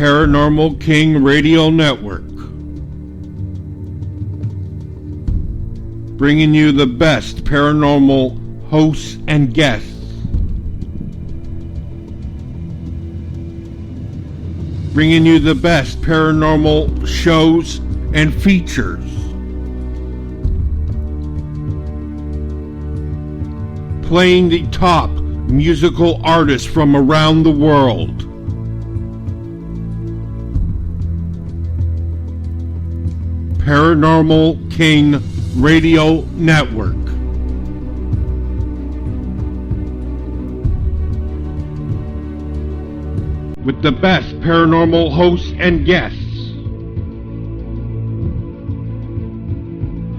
Paranormal King Radio Network, bringing you the best paranormal hosts and guests. Bringing you the best paranormal shows and features. Playing the top musical artists from around the world. Paranormal King Radio Network. With the best paranormal hosts and guests.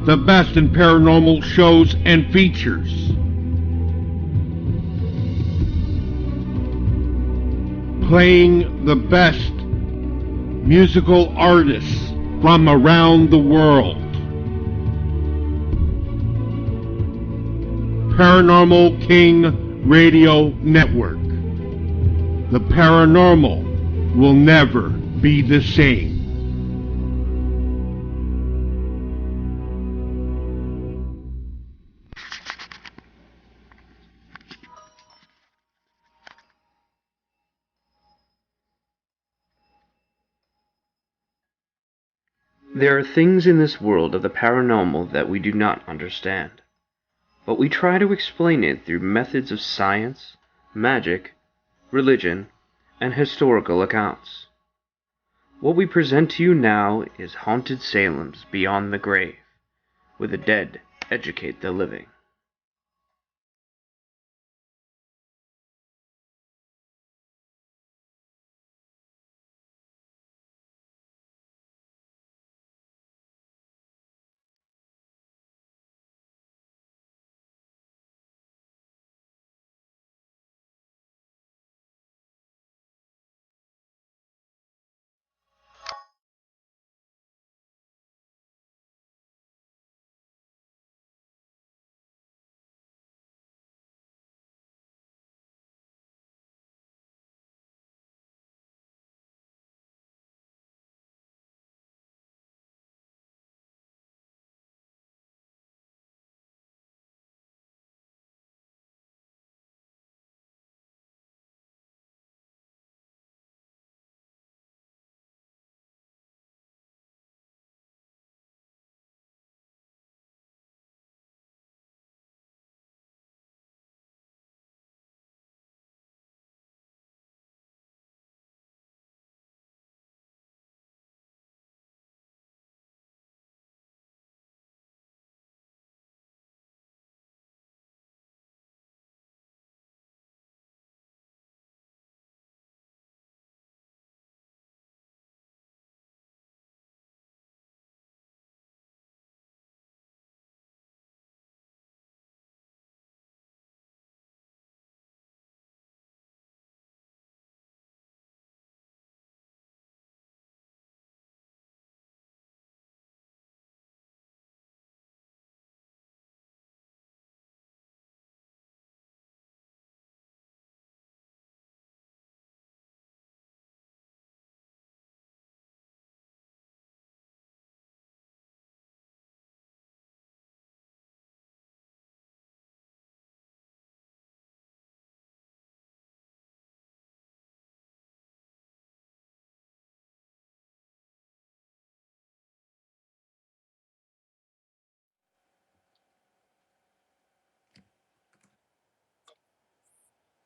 The best in paranormal shows and features. Playing the best musical artists from around the world. Paranormal King Radio Network. The paranormal will never be the same. There are things in this world of the paranormal that we do not understand, but we try to explain it through methods of science, magic, religion, and historical accounts. What we present to you now is Haunted Salem's Beyond the Grave, where the dead educate the living.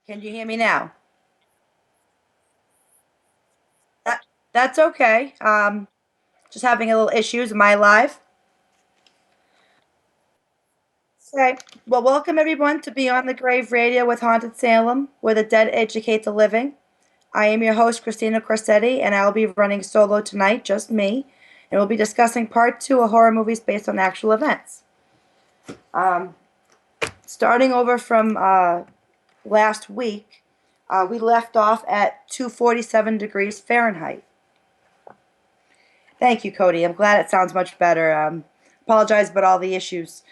Can you hear me now? That's okay. Just having a little issues. Am I live? Okay. Well, welcome everyone to Beyond the Grave Radio with Haunted Salem, where the dead educate the living. I am your host, Christina Corsetti, and I'll be running solo tonight, just me. And we'll be discussing part 2 of horror movies based on actual events. Starting over from last week, we left off at 247 degrees Fahrenheit. Thank you, Cody. I'm glad it sounds much better. Apologize about all the issues.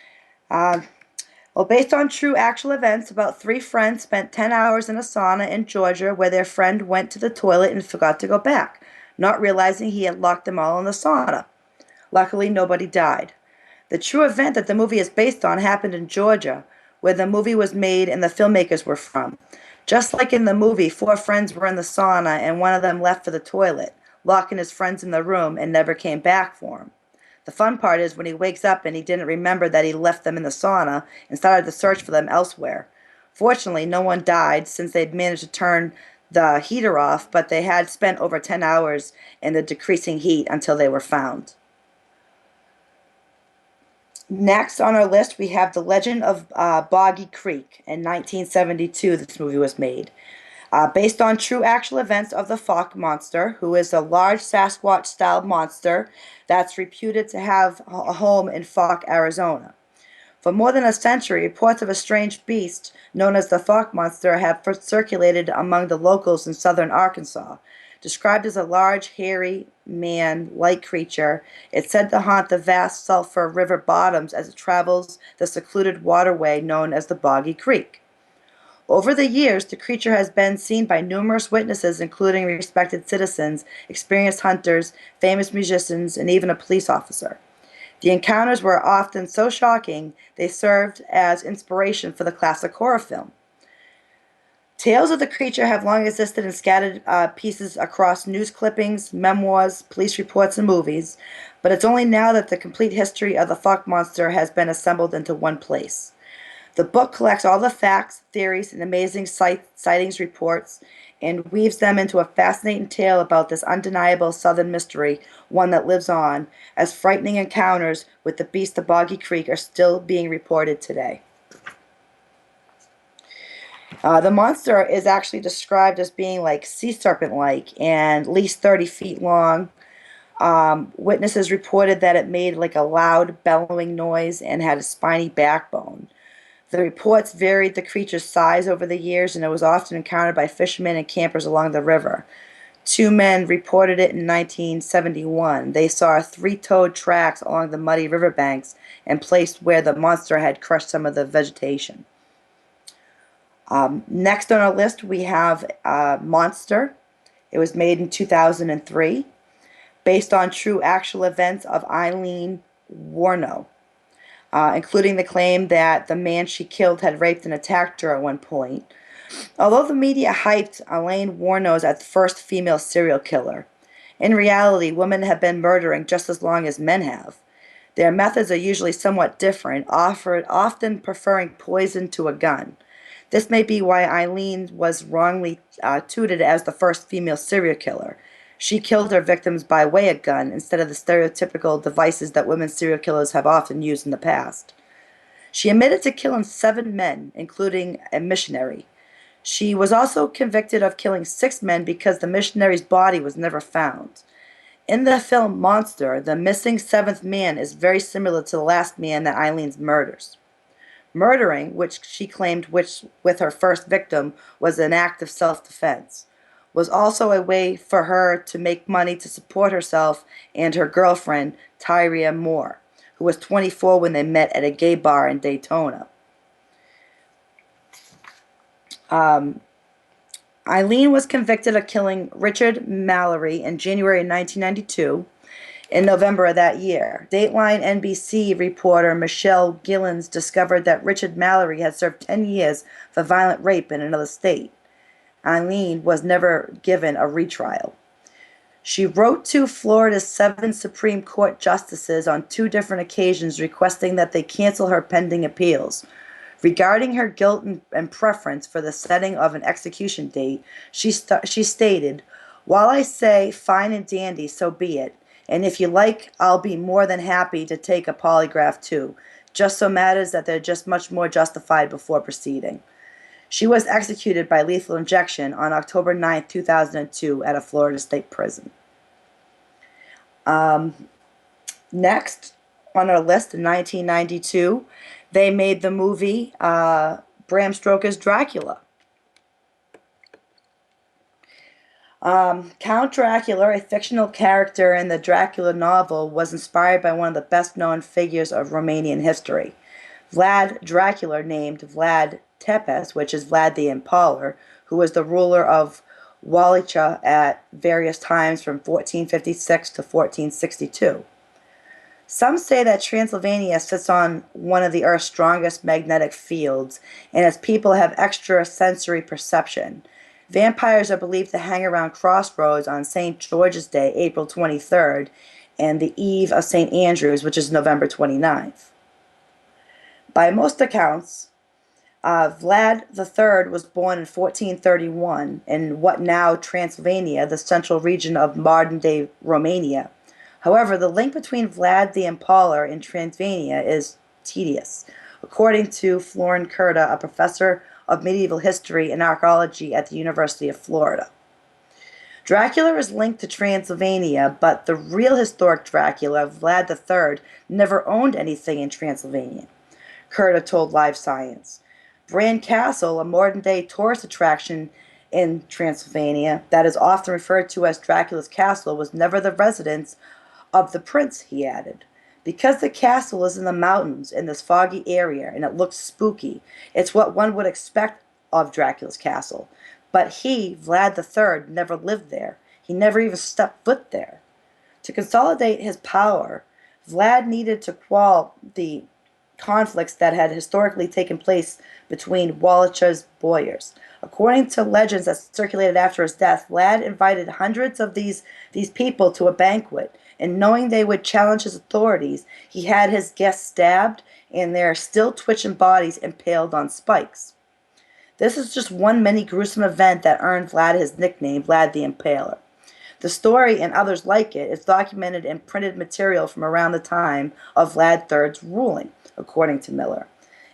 Well, based on true actual events, about 3 friends spent 10 hours in a sauna in Georgia where their friend went to the toilet and forgot to go back. not realizing he had locked them all in the sauna. Luckily, nobody died. The true event that the movie is based on happened in Georgia, where the movie was made and the filmmakers were from. Just like in the movie, four friends were in the sauna and one of them left for the toilet, locking his friends in the room and never came back for him. The fun part is when he wakes up and he didn't remember that he left them in the sauna and started to search for them elsewhere. Fortunately, no one died since they'd managed to turn the heater off, but they had spent over 10 hours in the decreasing heat until they were found. Next on our list, we have The Legend of Boggy Creek. In 1972, this movie was made. Based on true actual events of the Fok monster, who is a large Sasquatch-style monster that's reputed to have a home in Fok, Arizona. For more than a century, reports of a strange beast known as the Fok monster have circulated among the locals in southern Arkansas. Described as a large, hairy, man-like creature, it's said to haunt the vast Sulphur River bottoms as it travels the secluded waterway known as the Boggy Creek. Over the years, the creature has been seen by numerous witnesses, including respected citizens, experienced hunters, famous musicians, and even a police officer. The encounters were often so shocking, they served as inspiration for the classic horror film. Tales of the creature have long existed in scattered pieces across news clippings, memoirs, police reports, and movies, but it's only now that the complete history of the Fok monster has been assembled into one place. The book collects all the facts, theories, and amazing sightings reports and weaves them into a fascinating tale about this undeniable southern mystery, one that lives on, as frightening encounters with the beast of Boggy Creek are still being reported today. The monster is actually described as being like sea serpent-like and at least 30 feet long. Witnesses reported that it made like a loud bellowing noise and had a spiny backbone. The reports varied the creature's size over the years, and it was often encountered by fishermen and campers along the river. Two men reported it in 1971. They saw three-toed tracks along the muddy riverbanks and placed where the monster had crushed some of the vegetation. Next on our list, we have Monster. It was made in 2003, based on true actual events of Eileen Warno, including the claim that the man she killed had raped and attacked her at one point. Although the media hyped Eileen Warno as the first female serial killer, in reality, women have been murdering just as long as men have. Their methods are usually somewhat different, often preferring poison to a gun. This may be why Eileen was wrongly touted as the first female serial killer. She killed her victims by way of gun instead of the stereotypical devices that women serial killers have often used in the past. She admitted to killing 7 men, including a missionary. She was also convicted of killing 6 men because the missionary's body was never found. In the film Monster, the missing 7th man is very similar to the last man that Eileen's murders. Murdering, which she claimed with her first victim was an act of self-defense, was also a way for her to make money to support herself and her girlfriend, Tyria Moore, who was 24 when they met at a gay bar in Daytona. Eileen was convicted of killing Richard Mallory in January 1992. In November of that year, Dateline NBC reporter Michelle Gillens discovered that Richard Mallory had served 10 years for violent rape in another state. Eileen was never given a retrial. She wrote to Florida's 7 Supreme Court justices on 2 different occasions requesting that they cancel her pending appeals. Regarding her guilt and preference for the setting of an execution date, she stated, "While I say fine and dandy, so be it. And if you like, I'll be more than happy to take a polygraph too. Just so matters that they're just much more justified before proceeding." She was executed by lethal injection on October 9, 2002 at a Florida state prison. Next on our list, in 1992, they made the movie Bram Stoker's Dracula. Count Dracula, a fictional character in the Dracula novel, was inspired by one of the best-known figures of Romanian history. Vlad Dracula, named Vlad Tepes, which is Vlad the Impaler, who was the ruler of Wallachia at various times from 1456 to 1462. Some say that Transylvania sits on one of the Earth's strongest magnetic fields, and its people have extrasensory perception. Vampires are believed to hang around crossroads on St. George's Day, April 23rd, and the eve of St. Andrew's, which is November 29th. By most accounts, Vlad III was born in 1431 in what now Transylvania, the central region of modern-day Romania. However, the link between Vlad the Impaler and Transylvania is tedious. According to Florin Curta, a professor of medieval history and archaeology at the University of Florida. Dracula is linked to Transylvania, but the real historic Dracula, Vlad III, never owned anything in Transylvania, Curta told Live Science. Bran Castle, a modern-day tourist attraction in Transylvania that is often referred to as Dracula's Castle, was never the residence of the prince, he added. Because the castle is in the mountains in this foggy area and it looks spooky, it's what one would expect of Dracula's castle. But he, Vlad III, never lived there. He never even stepped foot there. To consolidate his power, Vlad needed to quell the conflicts that had historically taken place between Wallachia's boyars. According to legends that circulated after his death, Vlad invited hundreds of these people to a banquet, and knowing they would challenge his authorities, he had his guests stabbed and their still twitching bodies impaled on spikes. This is just one many gruesome event that earned Vlad his nickname, Vlad the Impaler. The story, and others like it, is documented in printed material from around the time of Vlad III's ruling, according to Miller.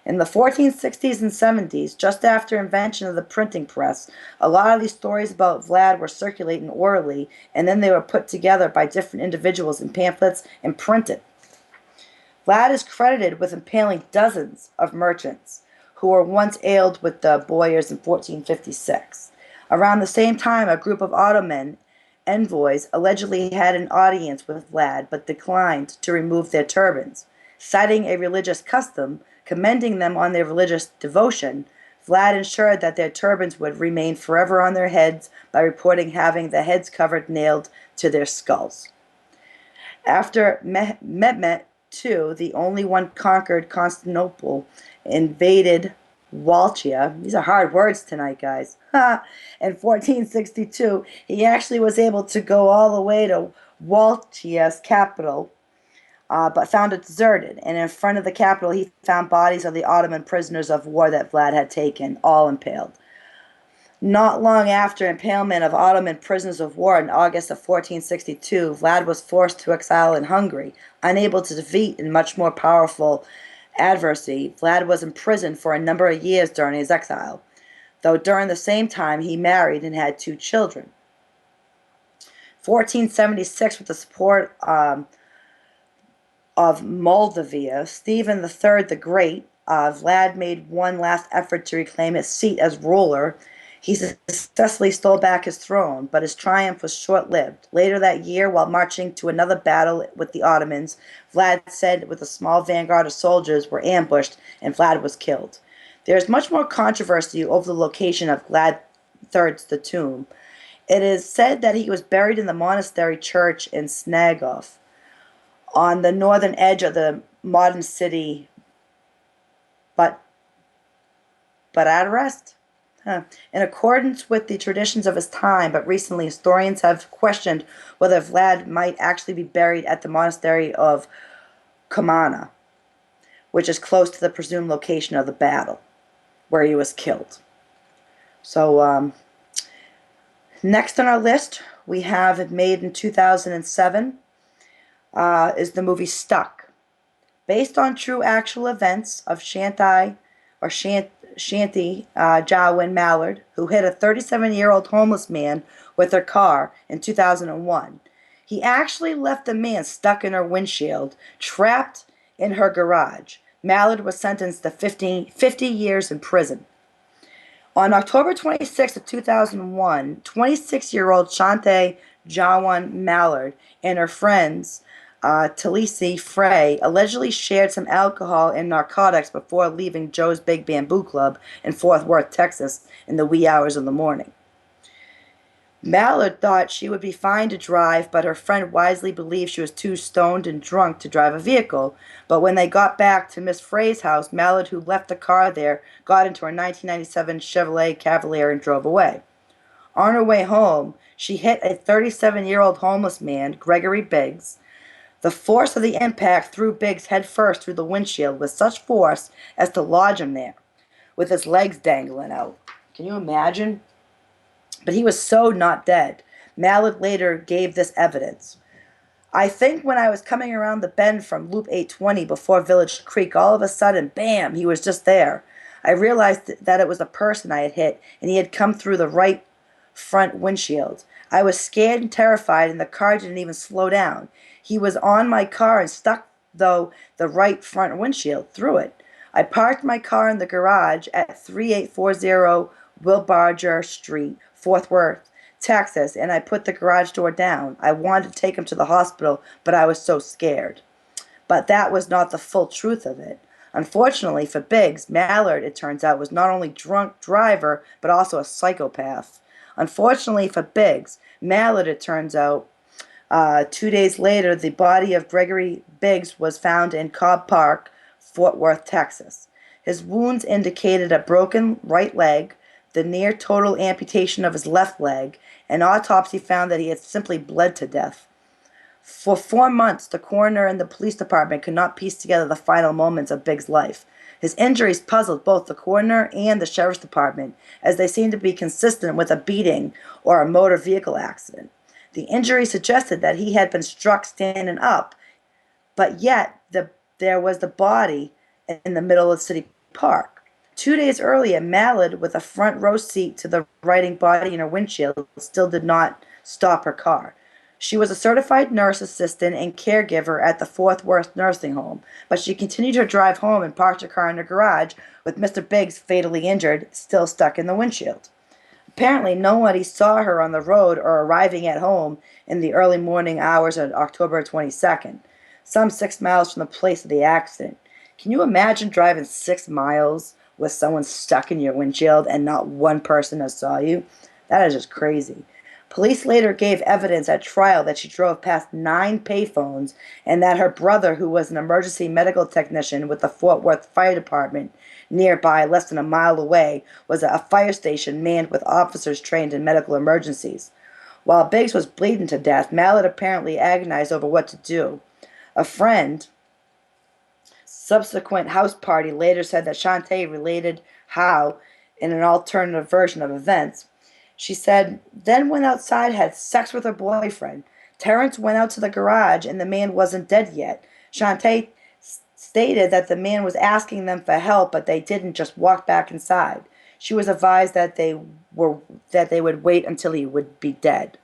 In the 1460s and 70s, just after invention of the printing press, a lot of these stories about Vlad were circulating orally, and then they were put together by different individuals in pamphlets and printed. Vlad is credited with impaling dozens of merchants who were once allied with the boyars in 1456. Around the same time, a group of Ottoman envoys allegedly had an audience with Vlad but declined to remove their turbans. Citing a religious custom, commending them on their religious devotion, Vlad ensured that their turbans would remain forever on their heads by reporting having the heads covered nailed to their skulls. After Mehmet II, the only one conquered Constantinople, invaded Wallachia. These are hard words tonight, guys. In 1462, he actually was able to go all the way to Wallachia's capital, but found it deserted. And in front of the capital, he found bodies of the Ottoman prisoners of war that Vlad had taken, all impaled. Not long after impalement of Ottoman prisoners of war in August of 1462, Vlad was forced to exile in Hungary. Unable to defeat a much more powerful adversary, Vlad was imprisoned for a number of years during his exile, though during the same time he married and had 2 children. 1476, with the support of Moldavia, Stephen III the Great, Vlad made one last effort to reclaim his seat as ruler. He successfully stole back his throne, but his triumph was short-lived. Later that year, while marching to another battle with the Ottomans, Vlad said with a small vanguard of soldiers were ambushed, and Vlad was killed. There is much more controversy over the location of Vlad III's tomb. It is said that he was buried in the monastery church in Snagov, on the northern edge of the modern city, but at rest. In accordance with the traditions of his time, but recently historians have questioned whether Vlad might actually be buried at the monastery of Comana, which is close to the presumed location of the battle, where he was killed. So, next on our list, we have, made in 2007, is the movie Stuck. Based on true actual events of Shanti Jawin Mallard, who hit a 37-year-old homeless man with her car in 2001. He actually left the man stuck in her windshield, trapped in her garage. Mallard was sentenced to 50 years in prison. On October 26 of 2001, 26-year-old Shanti Jawin Mallard and her friends Talisi Frey allegedly shared some alcohol and narcotics before leaving Joe's Big Bamboo Club in Fort Worth, Texas, in the wee hours of the morning. Mallard thought she would be fine to drive, but her friend wisely believed she was too stoned and drunk to drive a vehicle. But when they got back to Miss Frey's house, Mallard, who left the car there, got into her 1997 Chevrolet Cavalier and drove away. On her way home, she hit a 37-year-old homeless man, Gregory Biggs. The force of the impact threw Biggs headfirst through the windshield with such force as to lodge him there, with his legs dangling out. Can you imagine? But he was so not dead. Mallard later gave this evidence. I think when I was coming around the bend from Loop 820 before Village Creek, all of a sudden, bam, he was just there. I realized that it was the person I had hit, and he had come through the right front windshield. I was scared and terrified, and the car didn't even slow down. He was on my car and stuck, though, the right front windshield through it. I parked my car in the garage at 3840 Wilbarger Street, Fort Worth, Texas, and I put the garage door down. I wanted to take him to the hospital, but I was so scared. But that was not the full truth of it. Unfortunately for Biggs, Mallard, it turns out, was not only a drunk driver, but also a psychopath. Unfortunately for Biggs, Mallard, it turns out, 2 days later, the body of Gregory Biggs was found in Cobb Park, Fort Worth, Texas. His wounds indicated a broken right leg, the near total amputation of his left leg. An autopsy found that he had simply bled to death. For 4 months, the coroner and the police department could not piece together the final moments of Biggs' life. His injuries puzzled both the coroner and the sheriff's department, as they seemed to be consistent with a beating or a motor vehicle accident. The injury suggested that he had been struck standing up, but yet there was the body in the middle of City Park. 2 days earlier, Mallard, with a front row seat to the riding body in her windshield, still did not stop her car. She was a certified nurse assistant and caregiver at the Fort Worth nursing home, but she continued her drive home and parked her car in her garage with Mr. Biggs, fatally injured, still stuck in the windshield. Apparently, nobody saw her on the road or arriving at home in the early morning hours of October 22nd, some 6 miles from the place of the accident. Can you imagine driving 6 miles with someone stuck in your windshield and not one person has saw you? That is just crazy. Police later gave evidence at trial that she drove past 9 payphones and that her brother, who was an emergency medical technician with the Fort Worth Fire Department nearby, less than a mile away, was at a fire station manned with officers trained in medical emergencies. While Biggs was bleeding to death, Mallard apparently agonized over what to do. A friend, subsequent house party, later said that Shantae related how, in an alternative version of events, she said, then went outside, had sex with her boyfriend. Terrence went out to the garage and the man wasn't dead yet. Shantae stated that the man was asking them for help, but they didn't, just walk back inside. She was advised that they would wait until he would be dead.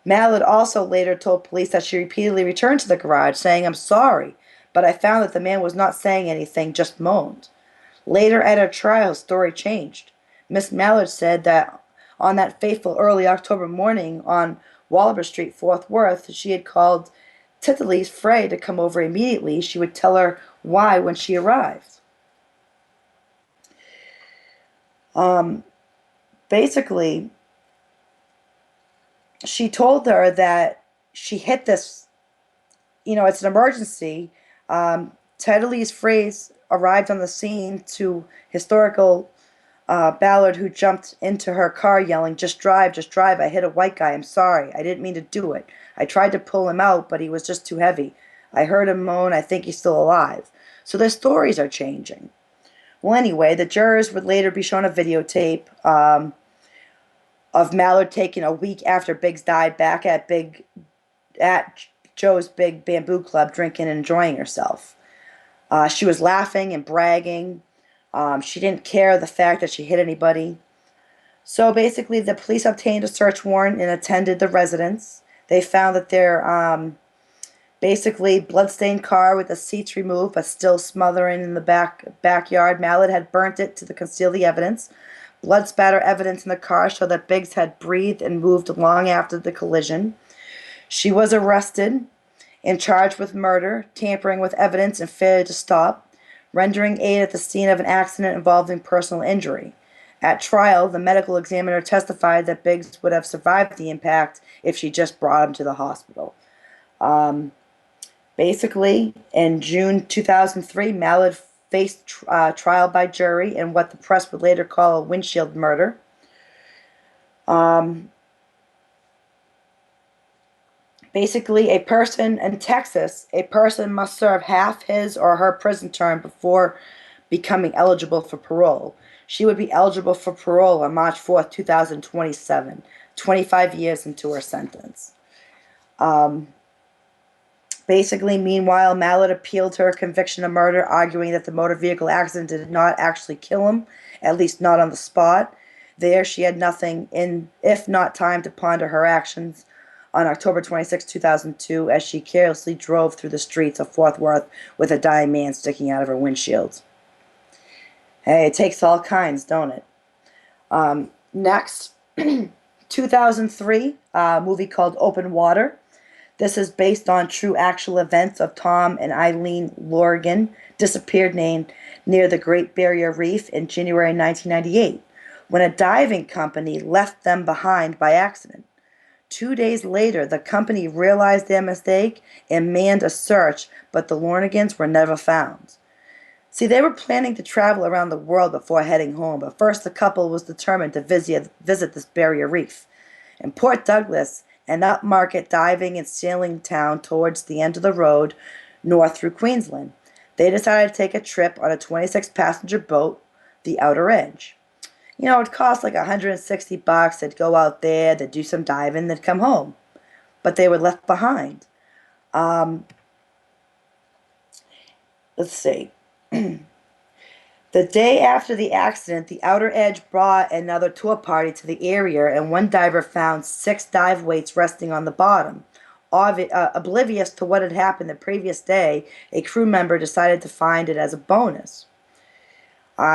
Mallard also later told police that she repeatedly returned to the garage, saying, I'm sorry, but I found that the man was not saying anything, just moaned. Later at her trial, story changed. Miss Mallard said that on that fateful early October morning on Wallaber Street, Fort Worth, she had called Tittley's Frey to come over immediately. She would tell her why when she arrived. Basically, she told her that she hit this, it's an emergency. Tittley's phrase arrived on the scene to historical Ballard, who jumped into her car yelling, just drive, I hit a white guy, I'm sorry, I didn't mean to do it. I tried to pull him out, but he was just too heavy. I heard him moan, I think he's still alive. So their stories are changing. Well, anyway, the jurors would later be shown a videotape of Mallard taking a week after Biggs died back at Joe's Big Bamboo Club, drinking and enjoying herself. She was laughing and bragging. She didn't care the fact that she hit anybody. So basically, the police obtained a search warrant and attended the residence. They found that their basically bloodstained car with the seats removed but still smothering in the backyard. Mallard had burnt it to conceal the evidence. Blood spatter evidence in the car showed that Biggs had breathed and moved long after the collision. She was arrested and charged with murder, tampering with evidence, and failure to stop, rendering aid at the scene of an accident involving personal injury. At trial, the medical examiner testified that Biggs would have survived the impact if she just brought him to the hospital. Um, Basically, in June 2003, Mallard faced trial by jury in what the press would later call a windshield murder. Um, Basically, a person in Texas, a person must serve half his or her prison term before becoming eligible for parole. She would be eligible for parole on March 4th, 2027, 25 years into her sentence. Um, Basically, meanwhile, Mallard appealed to her conviction of murder, arguing that the motor vehicle accident did not actually kill him, at least not on the spot. There, she had nothing in, if not time, to ponder her actions on October 26, 2002, as she carelessly drove through the streets of Fort Worth with a dying man sticking out of her windshield. Hey, it takes all kinds, don't it? Next, 2003, a movie called Open Water. This is based on true actual events of Tom and Eileen Lorgan, disappeared near the Great Barrier Reef in January 1998, when a diving company left them behind by accident. 2 days later, the company realized their mistake and manned a search, but the Lorgans were never found. See, they were planning to travel around the world before heading home, but first the couple was determined to visit this barrier reef. In Port Douglas, an upmarket diving and sailing town towards the end of the road north through Queensland, they decided to take a trip on a 26-passenger boat, the Outer Edge. You know, it cost like $160. They'd go out there, they'd do some diving, they'd come home. But they were left behind. Um, let's see. The day after the accident, the Outer Edge brought another tour party to the area, and one diver found 6 dive weights resting on the bottom. Oblivious to what had happened the previous day, a crew member decided to find it as a bonus.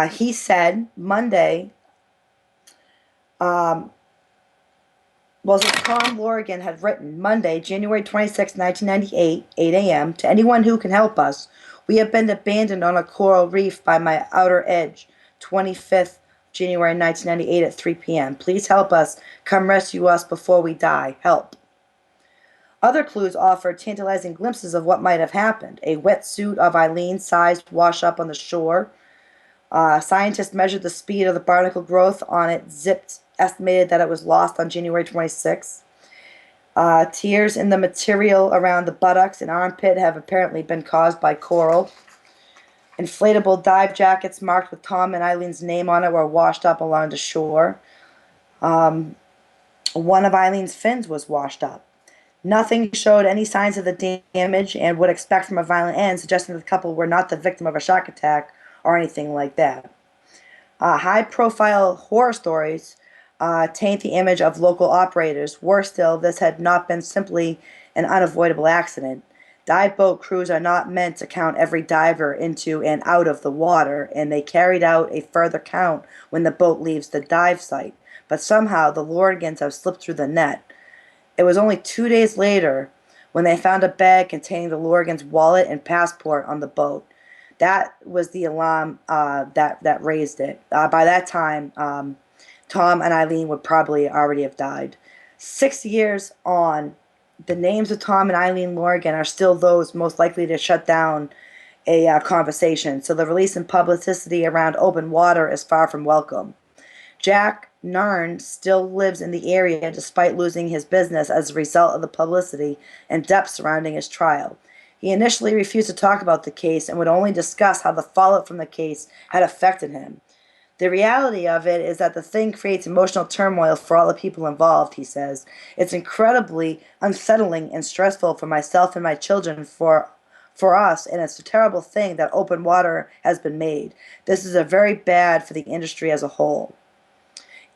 He said Monday, um, as Tom Lorgan had written, Monday, January 26, 1998, 8 a.m., to anyone who can help us. We have been abandoned on a coral reef by my Outer Edge, 25th January 1998 at 3 p.m. Please help us. Come rescue us before we die. Help. Other clues offered tantalizing glimpses of what might have happened. A wetsuit of Eileen-sized wash up on the shore. Scientists measured the speed of the barnacle growth on it, estimated that it was lost on January 26. Tears in the material around the buttocks and armpit have apparently been caused by coral. Inflatable dive jackets marked with Tom and Eileen's name on it were washed up along the shore. One of Eileen's fins was washed up. Nothing showed any signs of the damage and would expect from a violent end, suggesting that the couple were not the victim of a shark attack or anything like that. High-profile horror stories taint the image of local operators. Worse still, this had not been simply an unavoidable accident. Dive boat crews are not meant to count every diver into and out of the water, and they carried out a further count when the boat leaves the dive site. But somehow the Lorgans have slipped through the net. It was only 2 days later when they found a bag containing the Lorgans' wallet and passport on the boat. That was the alarm that raised it. By that time, Tom and Eileen would probably already have died. 6 years on, the names of Tom and Eileen Lorgan are still those most likely to shut down a conversation, so the release and publicity around Open Water is far from welcome. Jack Narn still lives in the area despite losing his business as a result of the publicity and depth surrounding his trial. He initially refused to talk about the case and would only discuss how the fallout from the case had affected him. The reality of it is that the thing creates emotional turmoil for all the people involved, he says. It's incredibly unsettling and stressful for myself and my children, for us, and it's a terrible thing that Open Water has been made. This is a very bad for the industry as a whole.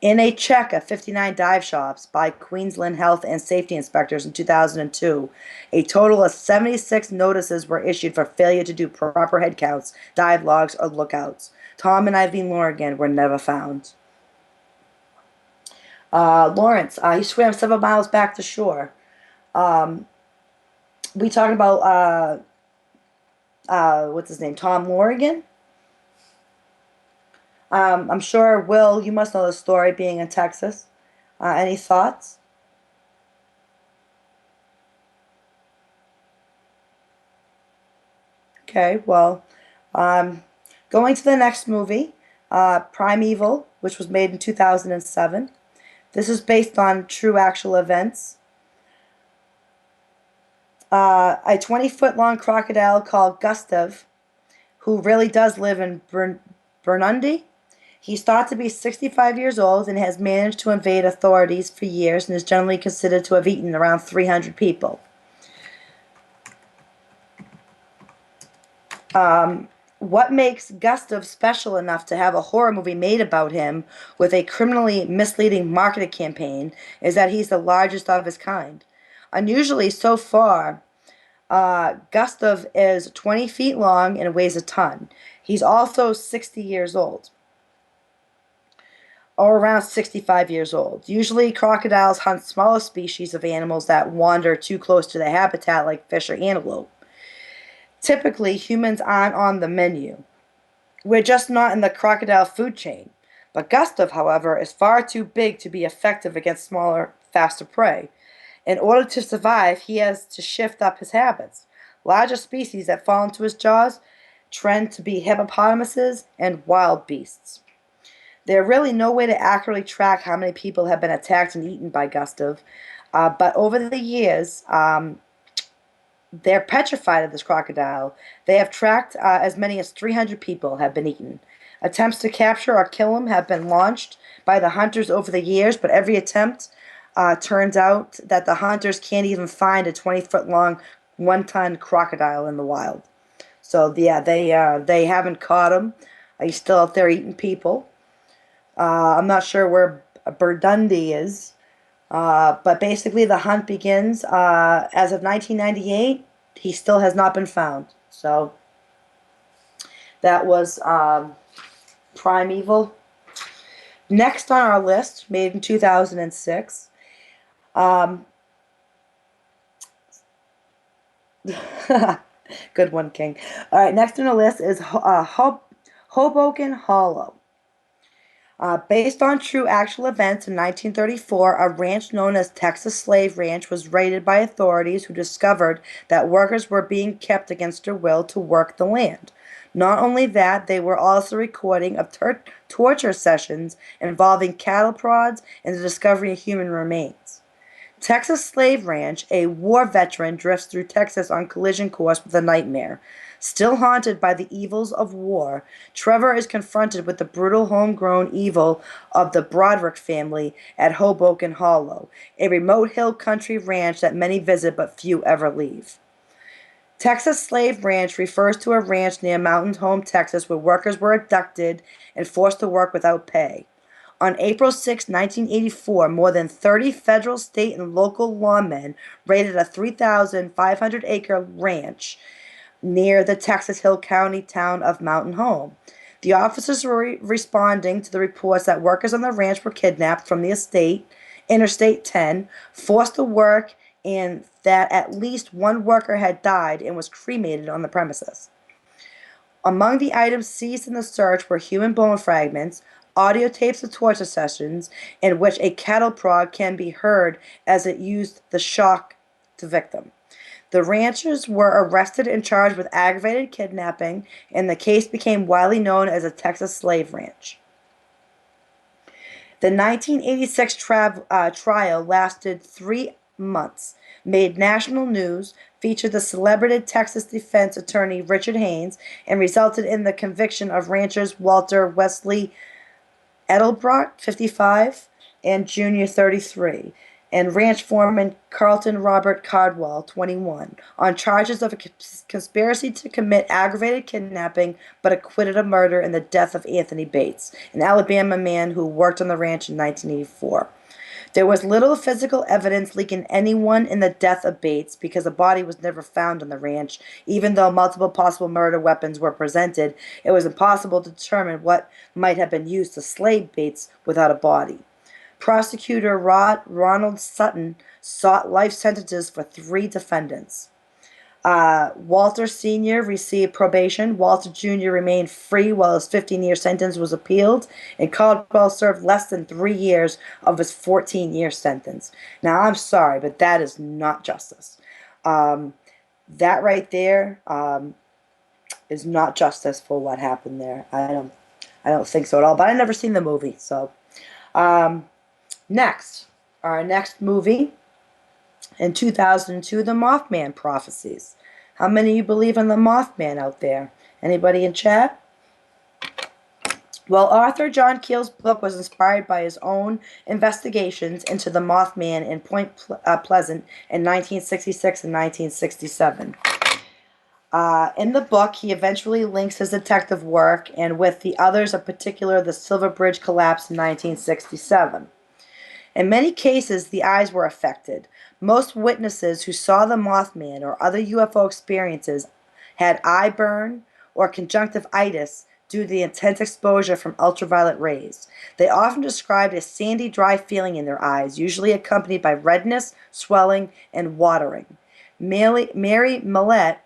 In a check of 59 dive shops by Queensland Health and Safety Inspectors in 2002, a total of 76 notices were issued for failure to do proper head counts, dive logs, or lookouts. Tom and Eileen Lorgan were never found. Lawrence, he swam several miles back to shore. We talking about, what's his name, Tom Lorgan? I'm sure, Will, you must know the story being in Texas. Any thoughts? Okay, well, um, going to the next movie, Primeval, which was made in 2007. This is based on true actual events. A 20-foot long crocodile called Gustav, who really does live in Burundi. He's thought to be 65 years old and has managed to evade authorities for years and is generally considered to have eaten around 300 people. What makes Gustav special enough to have a horror movie made about him with a criminally misleading marketing campaign is that he's the largest of his kind. Unusually, so far, Gustav is 20 feet long and weighs a ton. He's also 60 years old, or around 65 years old. Usually, crocodiles hunt smaller species of animals that wander too close to their habitat, like fish or antelope. Typically, humans aren't on the menu. We're just not in the crocodile food chain. But Gustav, however, is far too big to be effective against smaller, faster prey. In order to survive, he has to shift up his habits. Larger species that fall into his jaws trend to be hippopotamuses and wild beasts. There's really no way to accurately track how many people have been attacked and eaten by Gustav, but over the years, they're petrified of this crocodile. They have tracked as many as 300 people have been eaten. Attempts to capture or kill him have been launched by the hunters over the years, but every attempt turns out that the hunters can't even find a 20-foot long, 1-ton crocodile in the wild. So yeah, they haven't caught him. He's still out there eating people. I'm not sure where Burdundi is, but basically the hunt begins as of 1998. He still has not been found. So that was Primeval. Next on our list, made in 2006. Um, Good one, King. All right, next on the list is Hoboken Hollow. Based on true actual events in 1934, a ranch known as Texas Slave Ranch was raided by authorities who discovered that workers were being kept against their will to work the land. Not only that, they were also recording of torture sessions involving cattle prods and the discovery of human remains. Texas Slave Ranch, a war veteran, drifts through Texas on collision course with a nightmare. Still haunted by the evils of war, Trevor is confronted with the brutal homegrown evil of the Broderick family at Hoboken Hollow, a remote hill country ranch that many visit but few ever leave. Texas Slave Ranch refers to a ranch near Mountain Home, Texas, where workers were abducted and forced to work without pay. On April 6, 1984, more than 30 federal, state, and local lawmen raided a 3,500-acre ranch near the Texas Hill County town of Mountain Home. The officers were responding to the reports that workers on the ranch were kidnapped from the Interstate 10, forced to work, and that at least one worker had died and was cremated on the premises. Among the items seized in the search were human bone fragments, audio tapes of torture sessions in which a cattle prod can be heard as it used the shock to victim. The ranchers were arrested and charged with aggravated kidnapping, and the case became widely known as the Texas Slave Ranch. The 1986 trial lasted 3 months, made national news, featured the celebrated Texas defense attorney Richard Haynes, and resulted in the conviction of ranchers Walter Wesley Edelbrock, 55, and Jr., 33, and ranch foreman Carlton Robert Cardwell, 21, on charges of a conspiracy to commit aggravated kidnapping, but acquitted of murder in the death of Anthony Bates, an Alabama man who worked on the ranch in 1984. There was little physical evidence linking anyone in the death of Bates because a body was never found on the ranch. Even though multiple possible murder weapons were presented, it was impossible to determine what might have been used to slay Bates without a body. Prosecutor Ronald Sutton sought life sentences for 3 defendants. Walter Sr. received probation. Walter Jr. remained free while his 15-year sentence was appealed, and Caldwell served less than 3 years of his 14-year sentence. Now, I'm sorry, but that is not justice. That right there is not justice for what happened there. I don't think so at all. But I've never seen the movie, so next, our next movie in 2002, The Mothman Prophecies. How many of you believe in the Mothman out there? Anybody in chat? Well, author John Keel's book was inspired by his own investigations into the Mothman in Point Pleasant in 1966 and 1967. In the book, he eventually links his detective work and with the others, in particular the Silver Bridge collapse in 1967. In many cases, the eyes were affected. Most witnesses who saw the Mothman or other UFO experiences had eye burn or conjunctivitis due to the intense exposure from ultraviolet rays. They often described a sandy, dry feeling in their eyes, usually accompanied by redness, swelling, and watering. Mary Millette,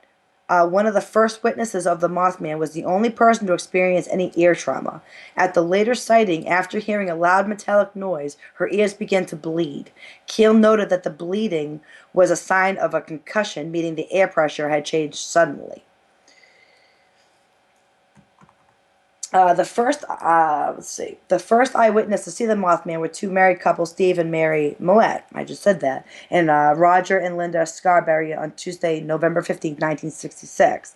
one of the first witnesses of the Mothman, was the only person to experience any ear trauma. At the later sighting, after hearing a loud metallic noise, her ears began to bleed. Keel noted that the bleeding was a sign of a concussion, meaning the air pressure had changed suddenly. The first eyewitness to see the Mothman were two married couples, Steve and Mary Millette. I just said that. And Roger and Linda Scarberry on Tuesday, November 15th, 1966.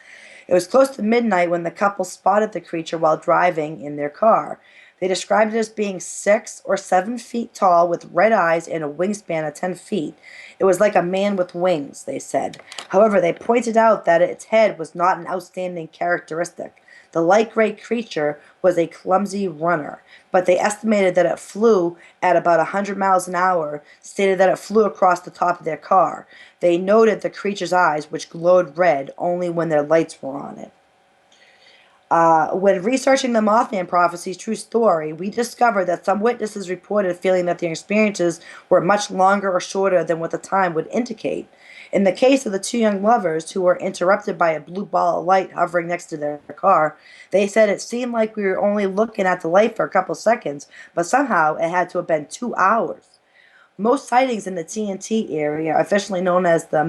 It was close to midnight when the couple spotted the creature while driving in their car. They described it as being 6 or 7 feet tall with red eyes and a wingspan of 10 feet. It was like a man with wings, they said. However, they pointed out that its head was not an outstanding characteristic. The light gray creature was a clumsy runner, but they estimated that it flew at about 100 miles an hour, stated that it flew across the top of their car. They noted the creature's eyes, which glowed red only when their lights were on it. When researching the Mothman Prophecy's true story, we discovered that some witnesses reported feeling that their experiences were much longer or shorter than what the time would indicate. In the case of the two young lovers who were interrupted by a blue ball of light hovering next to their car, they said it seemed like we were only looking at the light for a couple seconds, but somehow it had to have been 2 hours. Most sightings in the TNT area, officially known as the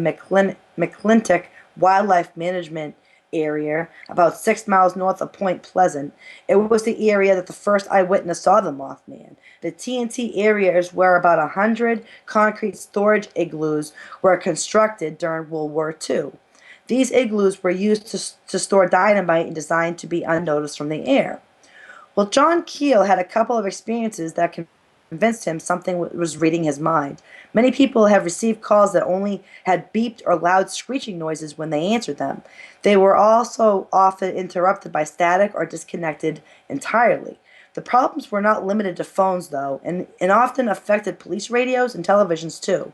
McClintock Wildlife Management Area, about 6 miles north of Point Pleasant. It was the area that the first eyewitness saw the Mothman. The TNT area is where about 100 concrete storage igloos were constructed during World War II. These igloos were used to store dynamite and designed to be unnoticed from the air. Well, John Keel had a couple of experiences that convinced him something was reading his mind. Many people have received calls that only had beeped or loud screeching noises when they answered them. They were also often interrupted by static or disconnected entirely. The problems were not limited to phones, though, and often affected police radios and televisions, too.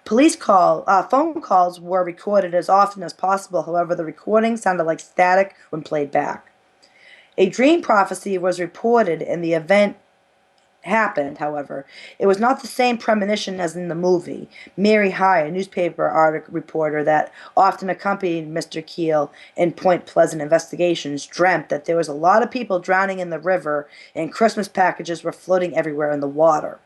Phone calls were recorded as often as possible, however, the recording sounded like static when played back. A dream prophecy was reported and the event happened, however. It was not the same premonition as in the movie. Mary High, a newspaper reporter that often accompanied Mr. Keel in Point Pleasant investigations, dreamt that there was a lot of people drowning in the river and Christmas packages were floating everywhere in the water.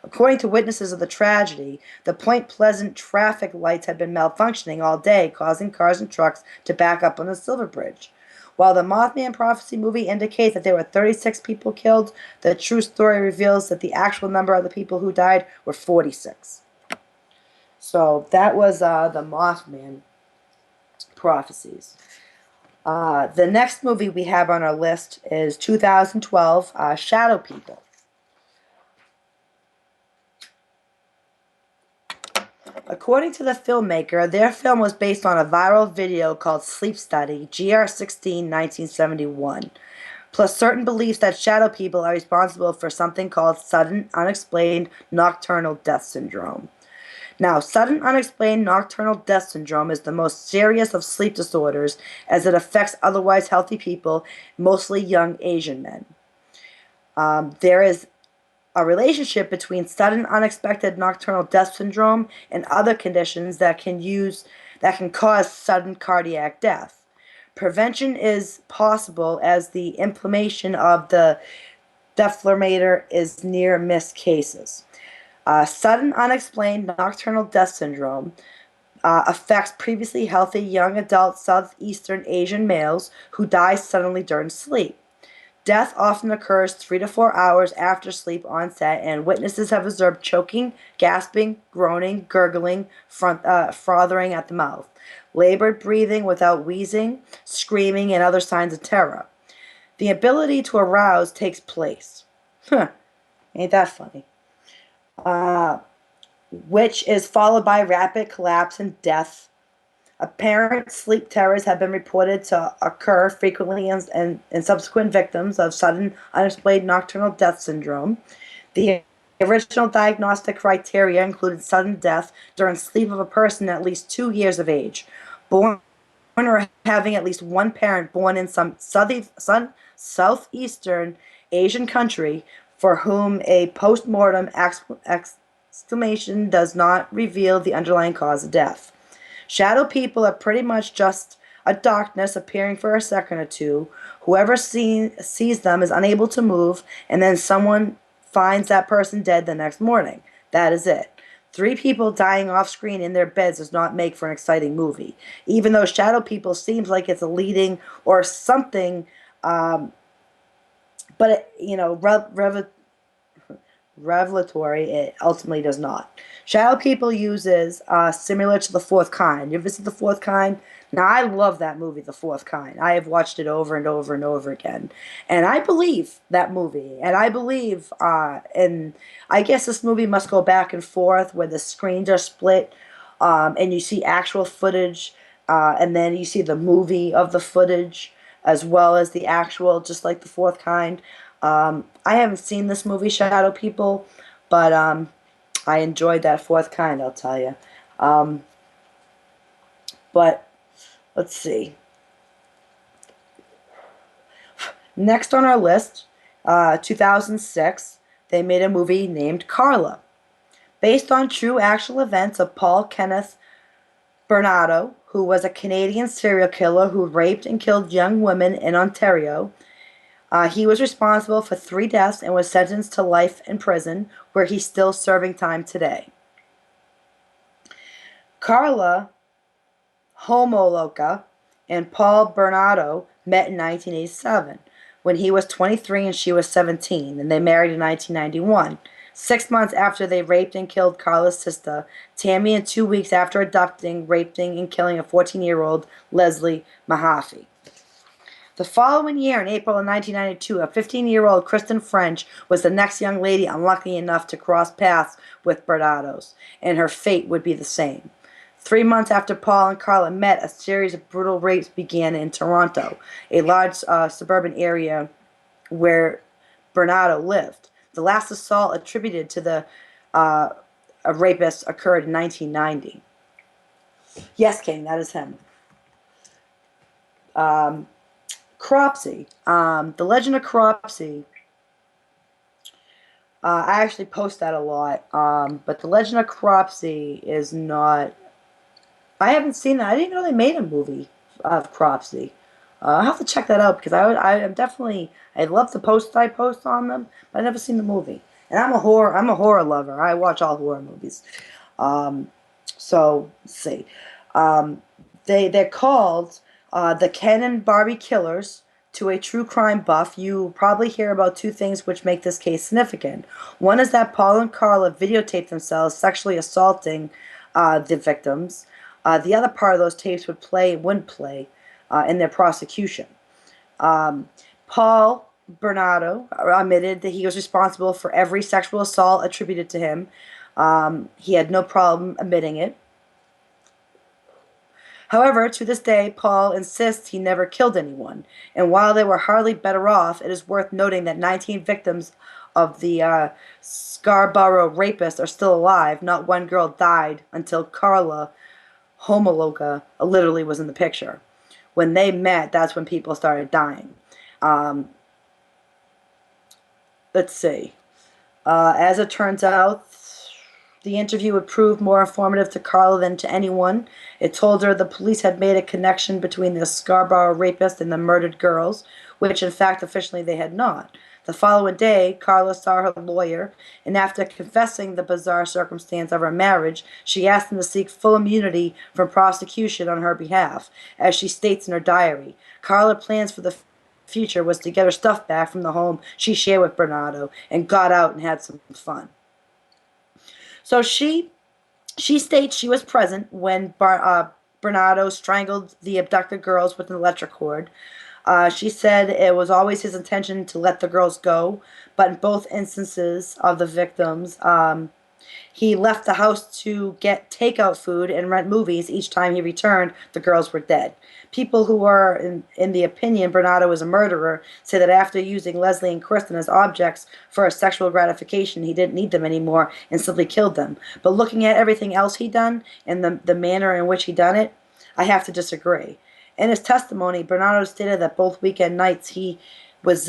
According to witnesses of the tragedy, the Point Pleasant traffic lights had been malfunctioning all day, causing cars and trucks to back up on the Silver Bridge. While the Mothman Prophecy movie indicates that there were 36 people killed, the true story reveals that the actual number of the people who died were 46. So that was the Mothman Prophecies. The next movie we have on our list is 2012, Shadow People. According to the filmmaker, their film was based on a viral video called Sleep Study, GR16, 1971, plus certain beliefs that shadow people are responsible for something called sudden unexplained nocturnal death syndrome. Now, sudden unexplained nocturnal death syndrome is the most serious of sleep disorders as it affects otherwise healthy people, mostly young Asian men. There is a relationship between sudden unexpected nocturnal death syndrome and other conditions that can use that can cause sudden cardiac death. Prevention is possible as the inflammation of the defibrillator is near miss cases. Sudden unexplained nocturnal death syndrome affects previously healthy young adult Southeastern Asian males who die suddenly during sleep. Death often occurs 3 to 4 hours after sleep onset, and witnesses have observed choking, gasping, groaning, gurgling, frothing at the mouth, labored breathing without wheezing, screaming, and other signs of terror. The ability to arouse takes place. Huh, ain't that funny? Uh, which is followed by rapid collapse and death. Apparent sleep terrors have been reported to occur frequently in subsequent victims of sudden unexplained nocturnal death syndrome. The original diagnostic criteria included sudden death during sleep of a person at least 2 years of age, born or having at least one parent born in some southeastern Asian country for whom a post-mortem exhumation does not reveal the underlying cause of death. Shadow people are pretty much just a darkness appearing for a second or two. Whoever sees them is unable to move, and then someone finds that person dead the next morning. That is it. 3 people dying off screen in their beds does not make for an exciting movie. Even though Shadow People seems like it's a leading or something, but revelatory, it ultimately does not. Shadow People uses similar to The Fourth Kind. You ever see The Fourth Kind? Now, I love that movie, The Fourth Kind. I have watched it over and over and over again. And I believe that movie. And I believe, and I guess this movie must go back and forth where the screens are split and you see actual footage and then you see the movie of the footage as well as the actual, just like The Fourth Kind. I haven't seen this movie, Shadow People, but I enjoyed that Fourth Kind, I'll tell you. But let's see. Next on our list, 2006, they made a movie named Carla, based on true actual events of Paul Kenneth Bernardo, who was a Canadian serial killer who raped and killed young women in Ontario. He was responsible for 3 deaths and was sentenced to life in prison, where he's still serving time today. Carla Homoloka and Paul Bernardo met in 1987 when he was 23 and she was 17, and they married in 1991. 6 months after they raped and killed Carla's sister, Tammy, and 2 weeks after abducting, raping, and killing a 14-year-old Leslie Mahaffey. The following year, in April of 1992, a 15-year-old Kristen French was the next young lady unlucky enough to cross paths with Bernardo's, and her fate would be the same. 3 months after Paul and Carla met, a series of brutal rapes began in Toronto, a large suburban area where Bernardo lived. The last assault attributed to the a rapist occurred in 1990. Yes, King, that is him. Cropsey. The Legend of Cropsey. I actually post that a lot. But The Legend of Cropsey is not. I haven't seen that. I didn't know they made a movie of Cropsey. I'll have to check that out because I am definitely. I love the posts I post on them, but I've never seen the movie. And I'm a horror lover. I watch all horror movies. So let's see. They're called the Ken and Barbie Killers. To a true crime buff, you probably hear about 2 things which make this case significant. One is that Paul and Carla videotaped themselves sexually assaulting the victims. The other part of those tapes wouldn't play in their prosecution. Paul Bernardo admitted that he was responsible for every sexual assault attributed to him. He had no problem admitting it. However, to this day, Paul insists he never killed anyone, and while they were hardly better off, it is worth noting that 19 victims of the Scarborough rapist are still alive. Not one girl died until Carla Homoloka literally was in the picture. When they met, that's when people started dying. Let's see. As it turns out, The interview would prove more informative to Carla than to anyone. It told her the police had made a connection between the Scarborough rapist and the murdered girls, which in fact officially they had not. The following day, Carla saw her lawyer, and after confessing the bizarre circumstance of her marriage, she asked him to seek full immunity from prosecution on her behalf. As she states in her diary, Carla plans for the future was to get her stuff back from the home she shared with Bernardo and got out and had some fun. So she states she was present when Bernardo strangled the abducted girls with an electric cord. She said it was always his intention to let the girls go, but in both instances of the victims, he left the house to get takeout food and rent movies. Each time he returned, the girls were dead. People who were in the opinion Bernardo was a murderer say that after using Leslie and Kristen as objects for a sexual gratification, he didn't need them anymore and simply killed them. But looking at everything else he done and the manner in which he done it, I have to disagree. In his testimony, Bernardo stated that both weekend nights was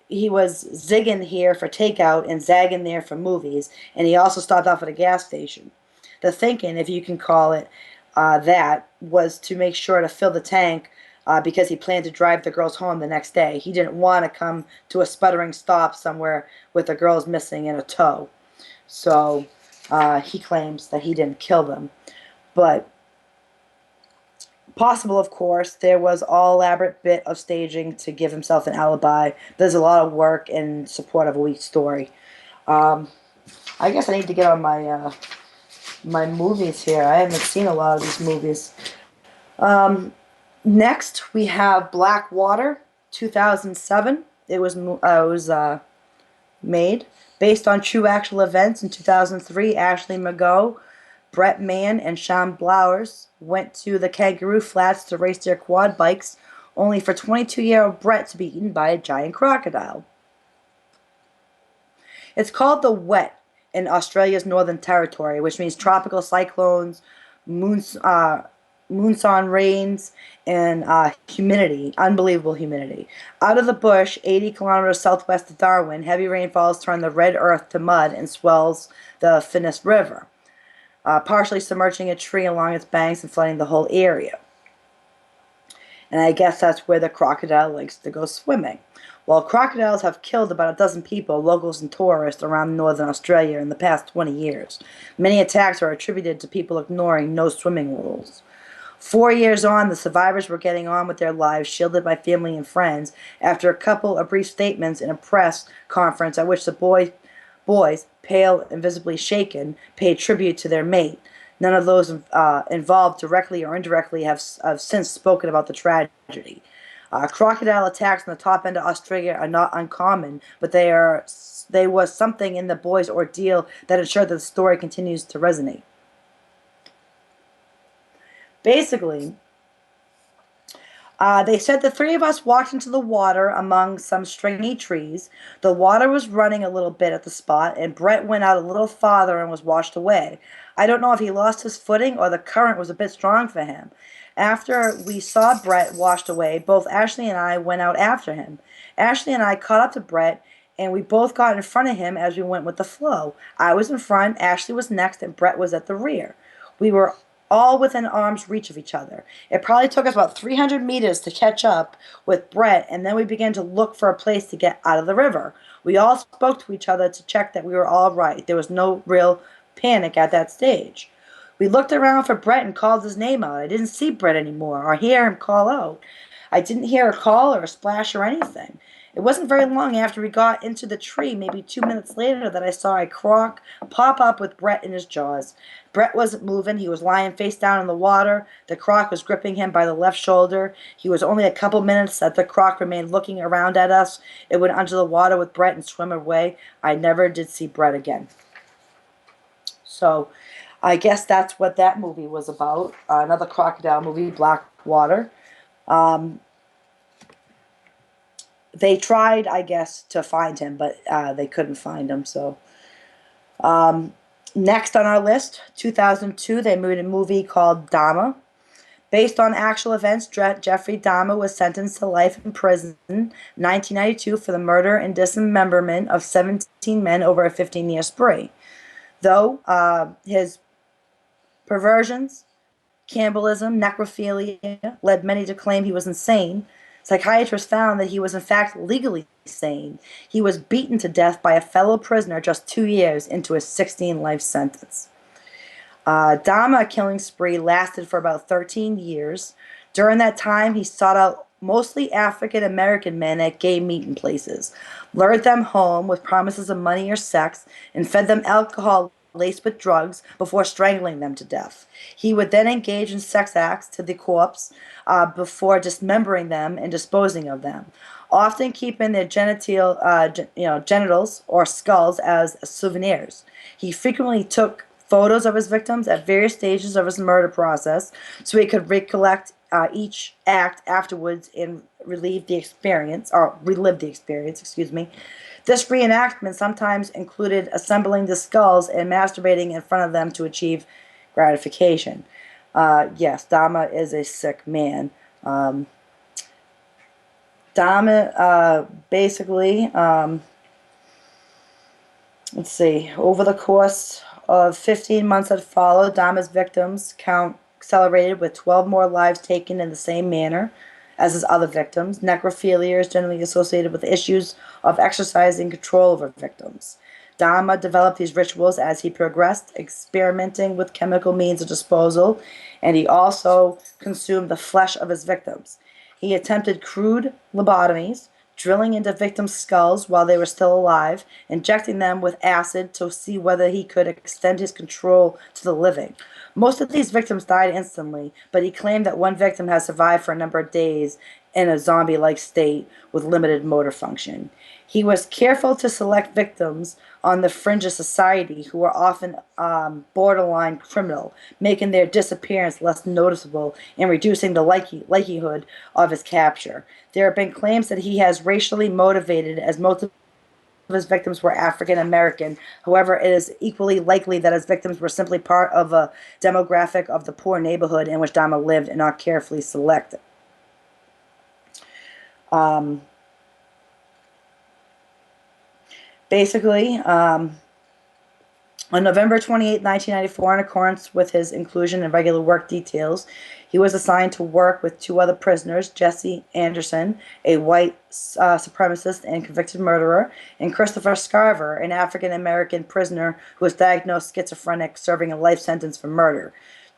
he was zigging here for takeout and zagging there for movies, and he also stopped off at a gas station. The thinking, if you can call it that, was to make sure to fill the tank because he planned to drive the girls home the next day. He didn't want to come to a sputtering stop somewhere with the girls missing in a tow. So he claims that he didn't kill them. But possible, of course, there was all elaborate bit of staging to give himself an alibi. There's a lot of work in support of a weak story. I guess I need to get on my movies here. I haven't seen a lot of these movies. Next, we have Blackwater, 2007. It was made based on true actual events. In 2003, Ashley Mago, Brett Mann, and Sean Blowers went to the Kangaroo Flats to race their quad bikes, only for 22-year-old Brett to be eaten by a giant crocodile. It's called the Wet in Australia's Northern Territory, which means tropical cyclones, monsoon rains, and humidity, unbelievable humidity. Out of the bush, 80 kilometers southwest of Darwin, heavy rainfalls turn the red earth to mud and swells the Finniss River, partially submerging a tree along its banks and flooding the whole area. And I guess that's where the crocodile likes to go swimming. While crocodiles have killed about a dozen people, locals and tourists around northern Australia in the past 20 years, many attacks are attributed to people ignoring no swimming rules. 4 years on, the survivors were getting on with their lives, shielded by family and friends, after a couple of brief statements in a press conference at which the boys, pale and visibly shaken, paid tribute to their mate. None of those involved directly or indirectly have since spoken about the tragedy. Crocodile attacks on the top end of Australia are not uncommon, but there was something in the boys' ordeal that ensured that the story continues to resonate. Basically, they said the three of us walked into the water among some stringy trees. The water was running a little bit at the spot, and Brett went out a little farther and was washed away. I don't know if he lost his footing or the current was a bit strong for him. After we saw Brett washed away, both Ashley and I went out after him. Ashley and I caught up to Brett, and we both got in front of him as we went with the flow. I was in front, Ashley was next, and Brett was at the rear. We were all within arm's reach of each other. It probably took us about 300 meters to catch up with Brett, and then we began to look for a place to get out of the river. We all spoke to each other to check that we were all right. There was no real panic at that stage. We looked around for Brett and called his name out. I didn't see Brett anymore or hear him call out. I didn't hear a call or a splash or anything. It wasn't very long after we got into the tree, maybe 2 minutes later, that I saw a croc pop up with Brett in his jaws. Brett wasn't moving. He was lying face down in the water. The croc was gripping him by the left shoulder. He was only a couple minutes that the croc remained looking around at us. It went under the water with Brett and swam away. I never did see Brett again. So I guess that's what that movie was about. Another crocodile movie, Blackwater. They tried, I guess, to find him, but they couldn't find him. So next on our list, 2002, they made a movie called Dahmer. Based on actual events, Jeffrey Dahmer was sentenced to life in prison in 1992 for the murder and dismemberment of 17 men over a 15-year spree. Though his perversions, cannibalism, necrophilia led many to claim he was insane, psychiatrists found that he was in fact legally sane. He was beaten to death by a fellow prisoner just 2 years into his 16 life sentence. Dahmer's killing spree lasted for about 13 years. During that time, he sought out mostly African American men at gay meeting places, lured them home with promises of money or sex, and fed them alcohol laced with drugs before strangling them to death. He would then engage in sex acts to the corpse before dismembering them and disposing of them, often keeping their genitals or skulls as souvenirs. He frequently took photos of his victims at various stages of his murder process so he could recollect each act afterwards and relive the experience, excuse me. This reenactment sometimes included assembling the skulls and masturbating in front of them to achieve gratification. Yes, Dahmer is a sick man. Dahmer basically, let's see, over the course of 15 months that followed, Dahmer's victims count accelerated with 12 more lives taken in the same manner as his other victims. Necrophilia is generally associated with issues of exercising control over victims. Dahmer developed these rituals as he progressed, experimenting with chemical means of disposal, and he also consumed the flesh of his victims. He attempted crude lobotomies, drilling into victims' skulls while they were still alive, injecting them with acid to see whether he could extend his control to the living. Most of these victims died instantly, but he claimed that one victim has survived for a number of days in a zombie-like state with limited motor function. He was careful to select victims on the fringe of society who were often borderline criminal, making their disappearance less noticeable and reducing the likelihood of his capture. There have been claims that he has racially motivated, as most of his victims were African American. However, it is equally likely that his victims were simply part of a demographic of the poor neighborhood in which Dahmer lived and not carefully selected. Basically, on November 28, 1994, in accordance with his inclusion in regular work details, he was assigned to work with two other prisoners, Jesse Anderson, a white supremacist and convicted murderer, and Christopher Scarver, an African-American prisoner who was diagnosed schizophrenic, serving a life sentence for murder.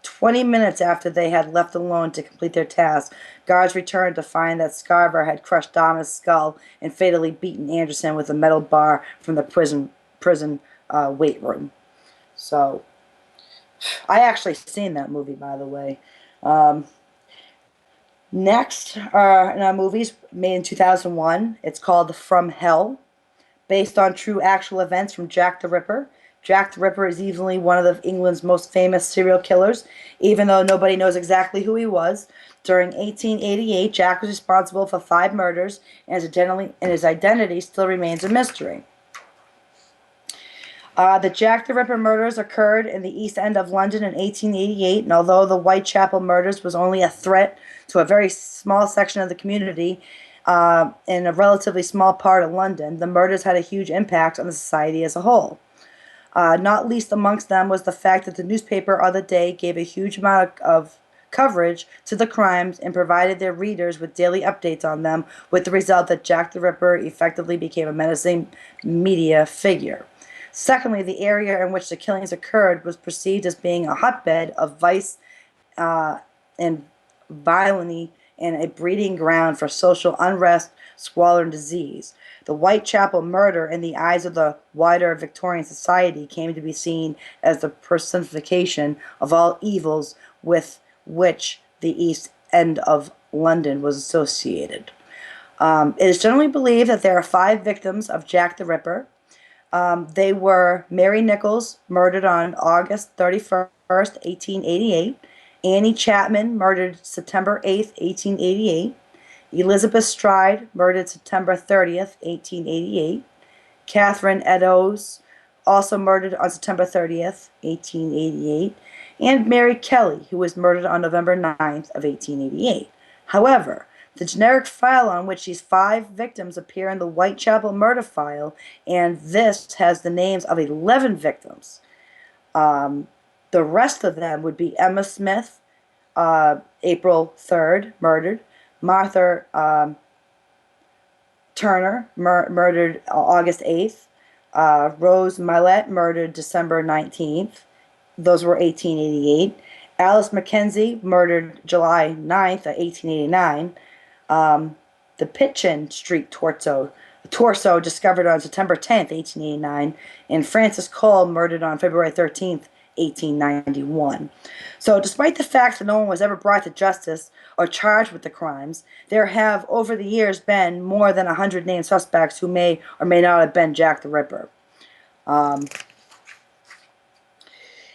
20 minutes after they had left alone to complete their task, guards returned to find that Scarver had crushed Dahmer's skull and fatally beaten Anderson with a metal bar from the prison weight room. So, I actually seen that movie, by the way. Next are in our movies made in 2001. It's called From Hell, based on true actual events from Jack the Ripper. Jack the Ripper is easily one of England's most famous serial killers, even though nobody knows exactly who he was. During 1888, Jack was responsible for 5 murders, and his identity still remains a mystery. The Jack the Ripper murders occurred in the East End of London in 1888, and although the Whitechapel murders was only a threat to a very small section of the community in a relatively small part of London, the murders had a huge impact on the society as a whole. Not least amongst them was the fact that the newspaper of the day gave a huge amount of coverage to the crimes and provided their readers with daily updates on them, with the result that Jack the Ripper effectively became a menacing media figure. Secondly, the area in which the killings occurred was perceived as being a hotbed of vice and violence and a breeding ground for social unrest, squalor, and disease. The Whitechapel murder, in the eyes of the wider Victorian society, came to be seen as the personification of all evils with which the East End of London was associated. It is generally believed that there are 5 victims of Jack the Ripper. They were Mary Nichols, murdered on August 31st, 1888. Annie Chapman, murdered September 8th, 1888. Elizabeth Stride, murdered September 30th, 1888. Catherine Eddowes, also murdered on September 30th, 1888. And Mary Kelly, who was murdered on November 9th of 1888. However, the generic file on which these 5 victims appear in the Whitechapel murder file, and this has the names of 11 victims. The rest of them would be Emma Smith, April 3rd, murdered. Martha Turner, murdered August 8th. Rose Millett, murdered December 19th. Those were 1888. Alice Mackenzie, murdered July 9th, 1889. The Pitchin Street torso discovered on September 10th, 1889, and Francis Cole, murdered on February 13th, 1891. So, despite the fact that no one was ever brought to justice or charged with the crimes, there have, over the years, been more than 100 named suspects who may or may not have been Jack the Ripper.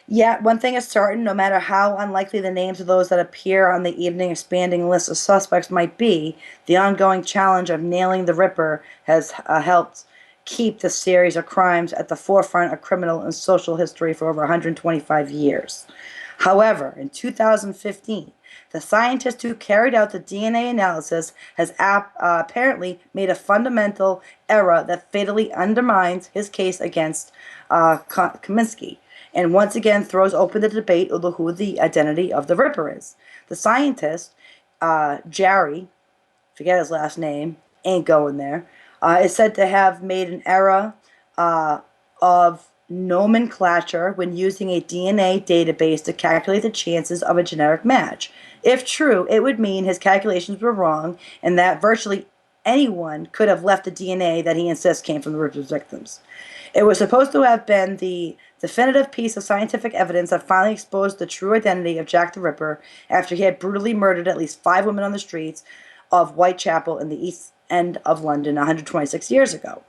Yet, one thing is certain, no matter how unlikely the names of those that appear on the evening expanding list of suspects might be, the ongoing challenge of nailing the Ripper has helped keep the series of crimes at the forefront of criminal and social history for over 125 years. However, in 2015, the scientist who carried out the DNA analysis has apparently made a fundamental error that fatally undermines his case against Kaminsky, and once again throws open the debate over who the identity of the Ripper is. The scientist, Jerry, forget his last name, ain't going there, is said to have made an error of nomenclature when using a DNA database to calculate the chances of a genetic match. If true, it would mean his calculations were wrong and that virtually anyone could have left the DNA that he insists came from the Ripper's victims. It was supposed to have been the definitive piece of scientific evidence that finally exposed the true identity of Jack the Ripper after he had brutally murdered at least 5 women on the streets of Whitechapel in the East End of London 126 years ago.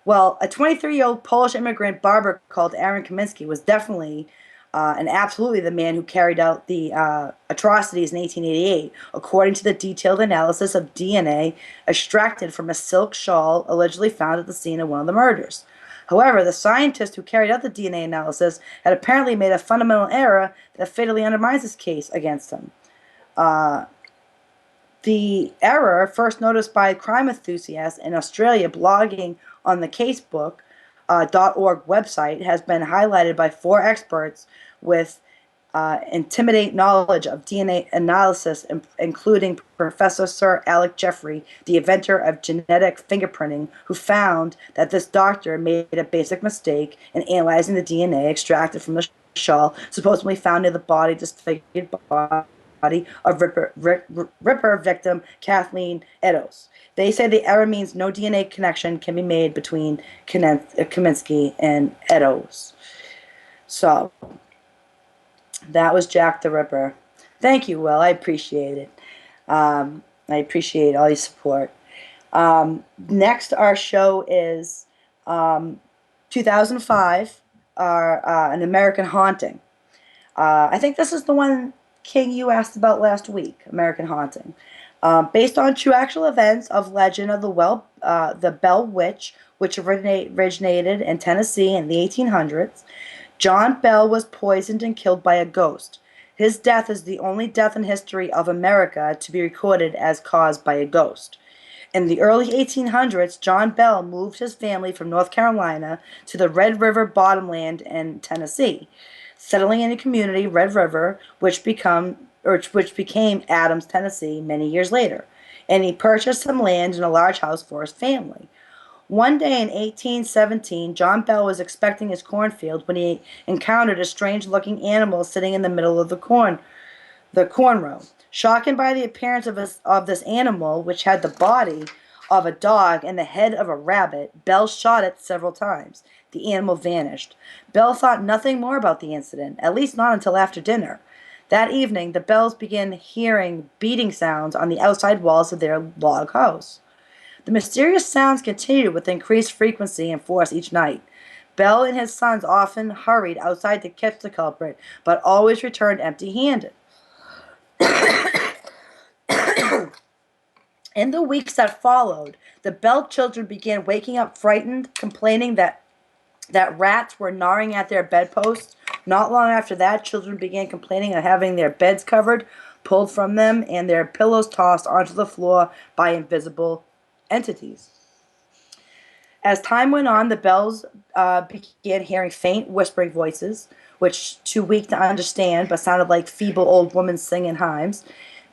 Well, a 23-year-old Polish immigrant barber called Aaron Kaminsky was definitely and absolutely the man who carried out the atrocities in 1888, according to the detailed analysis of DNA extracted from a silk shawl allegedly found at the scene of one of the murders. However, the scientist who carried out the DNA analysis had apparently made a fundamental error that fatally undermines his case against him. The error, first noticed by crime enthusiasts in Australia blogging on the casebook.org website, has been highlighted by 4 experts with intimidate knowledge of DNA analysis, including Professor Sir Alec Jeffrey, the inventor of genetic fingerprinting, who found that this doctor made a basic mistake in analyzing the DNA extracted from the shawl supposedly found near the body disfigured body of Ripper victim Kathleen Eddowes. They say the error means no DNA connection can be made between Kaminsky and Eddowes. So, that was Jack the Ripper. Thank you, Will. I appreciate it. I appreciate all your support. Next, our show is 2005, An American Haunting. I think this is the one, King, you asked about last week, American Haunting. Based on true actual events of legend of the Bell Witch, which originated in Tennessee in the 1800s, John Bell was poisoned and killed by a ghost. His death is the only death in history of America to be recorded as caused by a ghost. In the early 1800s, John Bell moved his family from North Carolina to the Red River bottomland in Tennessee, settling in a community, Red River, which became Adams, Tennessee, many years later. And he purchased some land and a large house for his family. One day in 1817, John Bell was inspecting his cornfield when he encountered a strange-looking animal sitting in the middle of the corn row. Shocked by the appearance of this animal, which had the body of a dog and the head of a rabbit, Bell shot it several times. The animal vanished. Bell thought nothing more about the incident, at least not until after dinner. That evening, the Bells began hearing beating sounds on the outside walls of their log house. The mysterious sounds continued with increased frequency and force each night. Bell and his sons often hurried outside to catch the culprit, but always returned empty-handed. In the weeks that followed, the Bell children began waking up frightened, complaining that rats were gnawing at their bedposts. Not long after that, children began complaining of having their beds covered, pulled from them, and their pillows tossed onto the floor by invisible entities. As time went on, the Bells began hearing faint whispering voices, which too weak to understand but sounded like feeble old women singing hymns.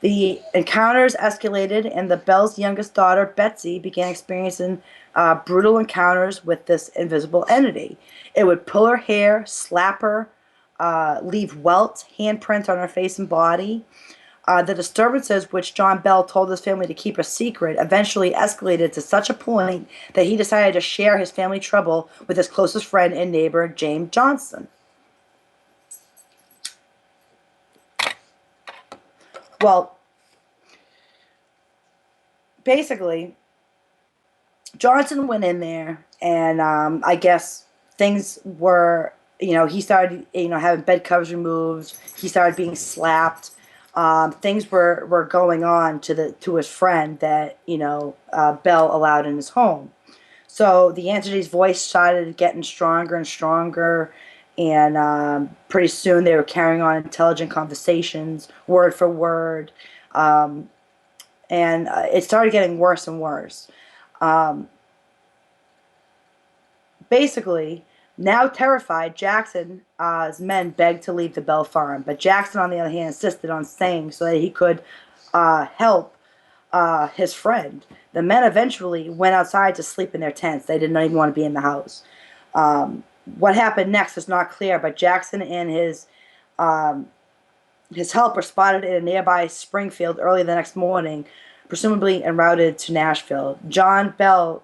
The encounters escalated, and the Bells' youngest daughter, Betsy, began experiencing brutal encounters with this invisible entity. It would pull her hair, slap her, leave welts, handprints on her face and body. The disturbances, which John Bell told his family to keep a secret, eventually escalated to such a point that he decided to share his family trouble with his closest friend and neighbor, James Johnson. Well, basically, Johnson went in there, and I guess things were, he started, having bed covers removed. He started being slapped. Things were going on to his friend that Bell allowed in his home. So the entity's voice started getting stronger and stronger, and pretty soon they were carrying on intelligent conversations, word for word, and it started getting worse and worse. Um, Basically, now terrified, Jackson's men begged to leave the Bell farm, but Jackson, on the other hand, insisted on staying so that he could help his friend. The men eventually went outside to sleep in their tents. They did not even want to be in the house. What happened next is not clear, but Jackson and um, his helper spotted in a nearby Springfield early the next morning, presumably en route to Nashville. John Bell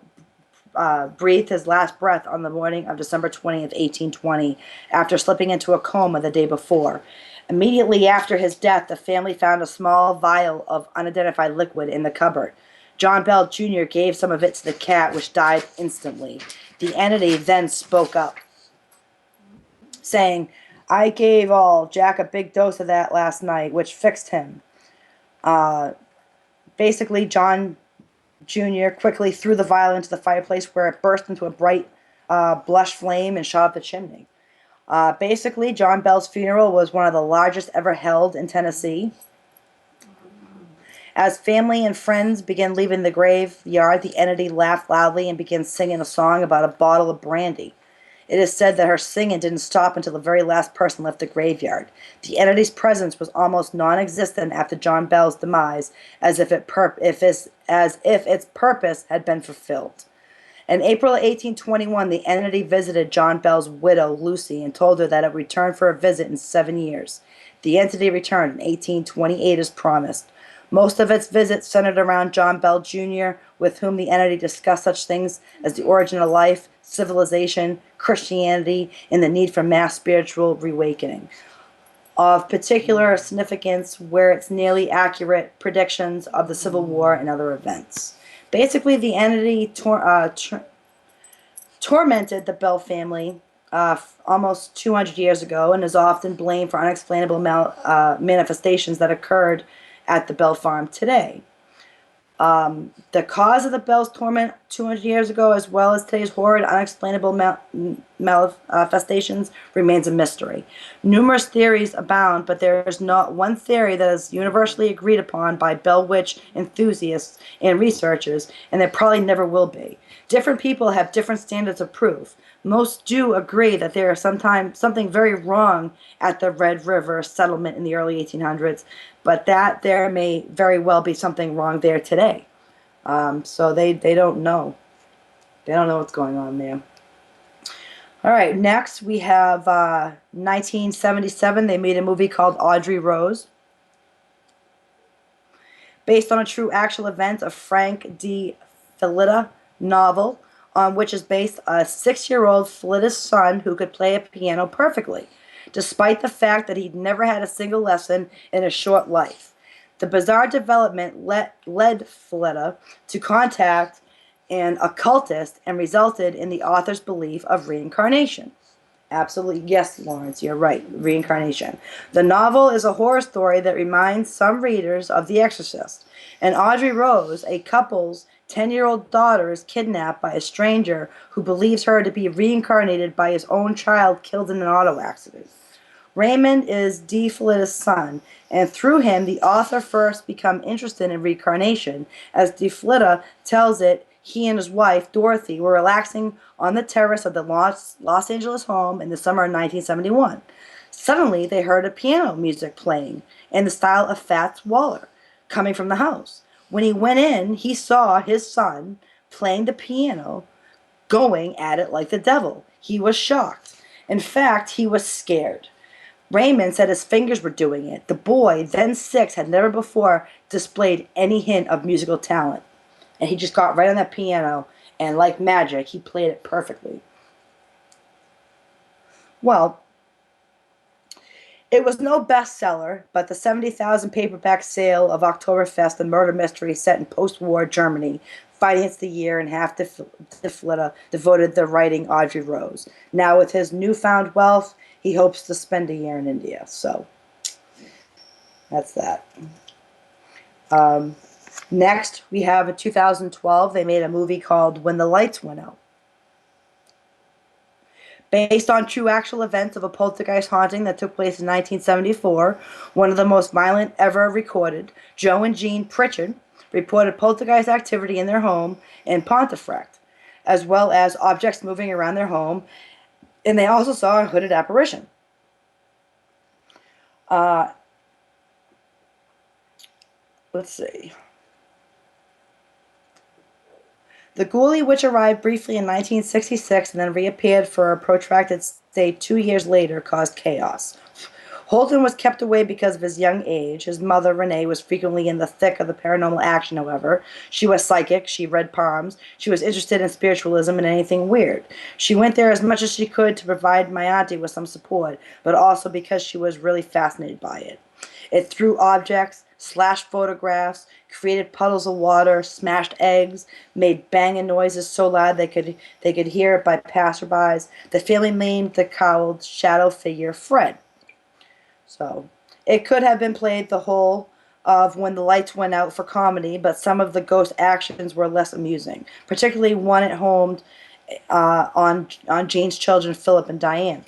breathed his last breath on the morning of December 20th, 1820, after slipping into a coma the day before. Immediately after his death, the family found a small vial of unidentified liquid in the cupboard. John Bell Jr. gave some of it to the cat, which died instantly. The entity then spoke up, saying, "I gave Jack a big dose of that last night, which fixed him." Uh, Basically, John Jr. quickly threw the vial into the fireplace, where it burst into a bright blush flame and shot up the chimney. Basically, John Bell's funeral was one of the largest ever held in Tennessee. As family and friends began leaving the graveyard, the entity laughed loudly and began singing a song about a bottle of brandy. It is said that her singing didn't stop until the very last person left the graveyard. The entity's presence was almost non-existent after John Bell's demise, as if its purpose had been fulfilled. In April 1821, the entity visited John Bell's widow, Lucy, and told her that it would return for a visit in 7 years. The entity returned in 1828 as promised. Most of its visits centered around John Bell Jr., with whom the entity discussed such things as the origin of life, civilization, Christianity, and the need for mass spiritual reawakening. Of particular significance were its nearly accurate predictions of the Civil War and other events. Basically, the entity tormented the Bell family almost 200 years ago, and is often blamed for unexplainable manifestations that occurred at the Bell farm today. The cause of the Bell's torment 200 years ago, as well as today's horrid, unexplainable manifestations, remains a mystery. Numerous theories abound, but there is not one theory that is universally agreed upon by Bell Witch enthusiasts and researchers, and there probably never will be. Different people have different standards of proof. Most do agree that there is something very wrong at the Red River settlement in the early 1800s, but that there may very well be something wrong there today. So they don't know. They don't know what's going on there. All right, next we have 1977. They made a movie called Audrey Rose, based on a true actual event of Frank D. Fillida novel, on which is based a 6-year-old Fillida's son who could play a piano perfectly, despite the fact that he'd never had a single lesson in his short life. The bizarre development led Fillida to contact an occultist and resulted in the author's belief of reincarnation. Absolutely, yes, Lawrence, you're right. Reincarnation. The novel is a horror story that reminds some readers of The Exorcist. In Audrey Rose, a couple's 10-year-old daughter is kidnapped by a stranger who believes her to be reincarnated by his own child killed in an auto accident. Raymond is D. Fillida's son, and through him the author first become interested in reincarnation. As D. Fillida tells it, he and his wife, Dorothy, were relaxing on the terrace of the Los Angeles home in the summer of 1971. Suddenly, they heard a piano music playing in the style of Fats Waller coming from the house. When he went in, he saw his son playing the piano, going at it like the devil. He was shocked. In fact, he was scared. Raymond said his fingers were doing it. The boy, then 6, had never before displayed any hint of musical talent. And he just got right on that piano, and like magic, he played it perfectly. Well, it was no bestseller, but the 70,000 paperback sale of Oktoberfest, the murder mystery set in post-war Germany, financed the year, and half the devoted the writing Audrey Rose. Now, with his newfound wealth, he hopes to spend a year in India. So, that's that. Next, we have in 2012, they made a movie called When the Lights Went Out. Based on true actual events of a poltergeist haunting that took place in 1974, one of the most violent ever recorded, Joe and Jean Pritchard reported poltergeist activity in their home in Pontefract, as well as objects moving around their home, and they also saw a hooded apparition. Let's see. The ghoulie witch arrived briefly in 1966 and then reappeared for a protracted stay 2 years later, caused chaos. Holden was kept away because of his young age. His mother, Renee, was frequently in the thick of the paranormal action, however. She was psychic, she read palms, she was interested in spiritualism and anything weird. She went there as much as she could to provide my auntie with some support, but also because she was really fascinated by it. It threw objects, slashed photographs, created puddles of water, smashed eggs, made banging noises so loud they could hear it by passerbys. The family named the cowled shadow figure Fred. So it could have been played the whole of When the Lights Went Out for comedy, but some of the ghost actions were less amusing, particularly one at home on Jane's children, Philip and Diane.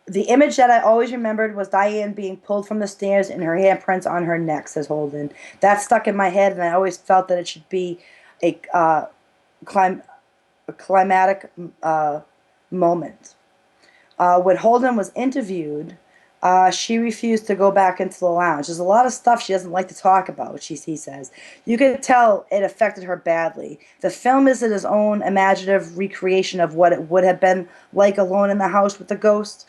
The image that I always remembered was Diane being pulled from the stairs and her handprints on her neck, says Holden. That stuck in my head, and I always felt that it should be a, clim- a climatic moment. When Holden was interviewed, she refused to go back into the lounge. There's a lot of stuff she doesn't like to talk about, he says. You can tell it affected her badly. The film is his own imaginative recreation of what it would have been like alone in the house with the ghost,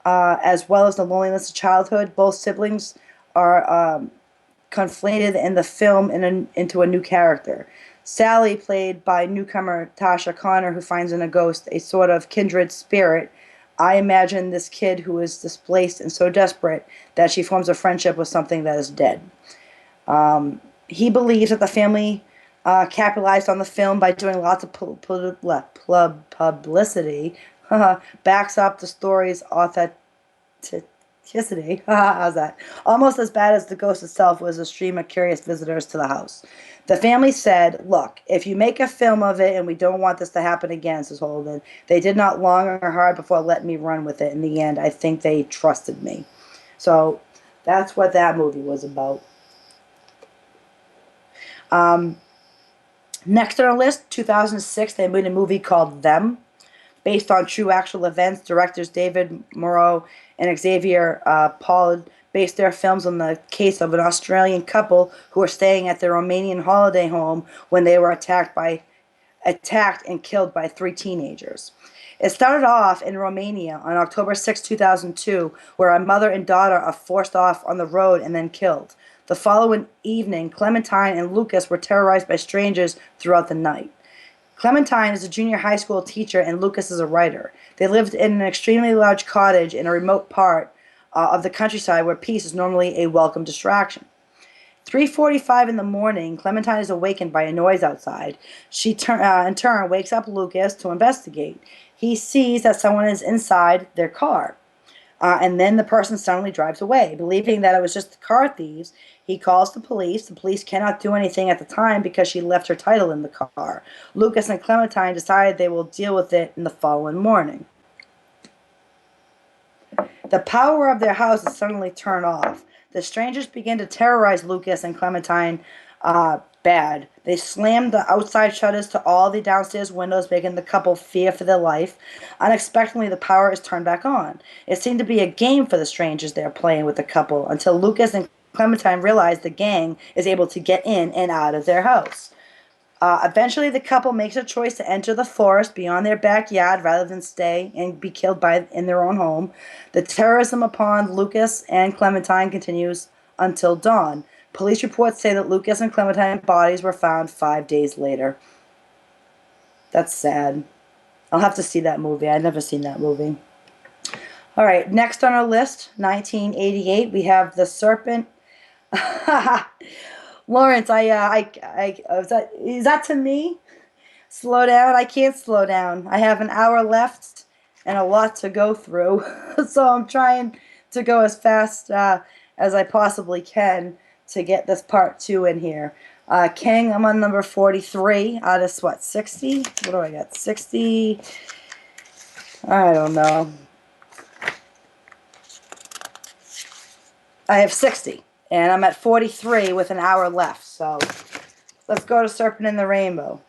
as well as the loneliness of childhood. Both siblings are conflated in the film into a new character. Sally, played by newcomer Tasha Connor, who finds in a ghost a sort of kindred spirit. I imagine this kid who is displaced and so desperate that she forms a friendship with something that is dead. He believes that the family capitalized on the film by doing lots of publicity, backs up the story's authenticity. How's that? Almost as bad as the ghost itself was a stream of curious visitors to the house. The family said, look, if you make a film of it and we don't want this to happen again, says Holden, they did not long or hard before letting me run with it. In the end, I think they trusted me. So that's what that movie was about. Next on our list, 2006, they made a movie called Them, based on true actual events. Directors David Moreau and Xavier Paul based their films on the case of an Australian couple who were staying at their Romanian holiday home when they were attacked and killed by 3 teenagers. It started off in Romania on October 6, 2002, where a mother and daughter are forced off on the road and then killed. The following evening, Clementine and Lucas were terrorized by strangers throughout the night. Clementine is a junior high school teacher and Lucas is a writer. They lived in an extremely large cottage in a remote part of the countryside where peace is normally a welcome distraction. 3:45 in the morning, Clementine is awakened by a noise outside. She in turn wakes up Lucas to investigate. He sees that someone is inside their car. And then the person suddenly drives away. Believing that it was just the car thieves, he calls the police. The police cannot do anything at the time because she left her title in the car. Lucas and Clementine decide they will deal with it in the following morning. The power of their house is suddenly turned off. The strangers begin to terrorize Lucas and Clementine bad. They slam the outside shutters to all the downstairs windows, making the couple fear for their life. Unexpectedly, the power is turned back on. It seemed to be a game for the strangers they're playing with the couple until Lucas and Clementine realize the gang is able to get in and out of their house. Eventually, the couple makes a choice to enter the forest beyond their backyard rather than stay and be killed in their own home. The terrorism upon Lucas and Clementine continues until dawn. Police reports say that Lucas and Clementine's bodies were found 5 days later. That's sad. I'll have to see that movie. I've never seen that movie. All right, next on our list, 1988, we have The Serpent. Lawrence, is that to me? Slow down. I can't slow down. I have an hour left and a lot to go through. So I'm trying to go as fast as I possibly can to get this part 2 in here. King, I'm on number 43 out of what, 60? What do I got? 60? I don't know. I have 60, and I'm at 43 with an hour left. So let's go to Serpent in the Rainbow.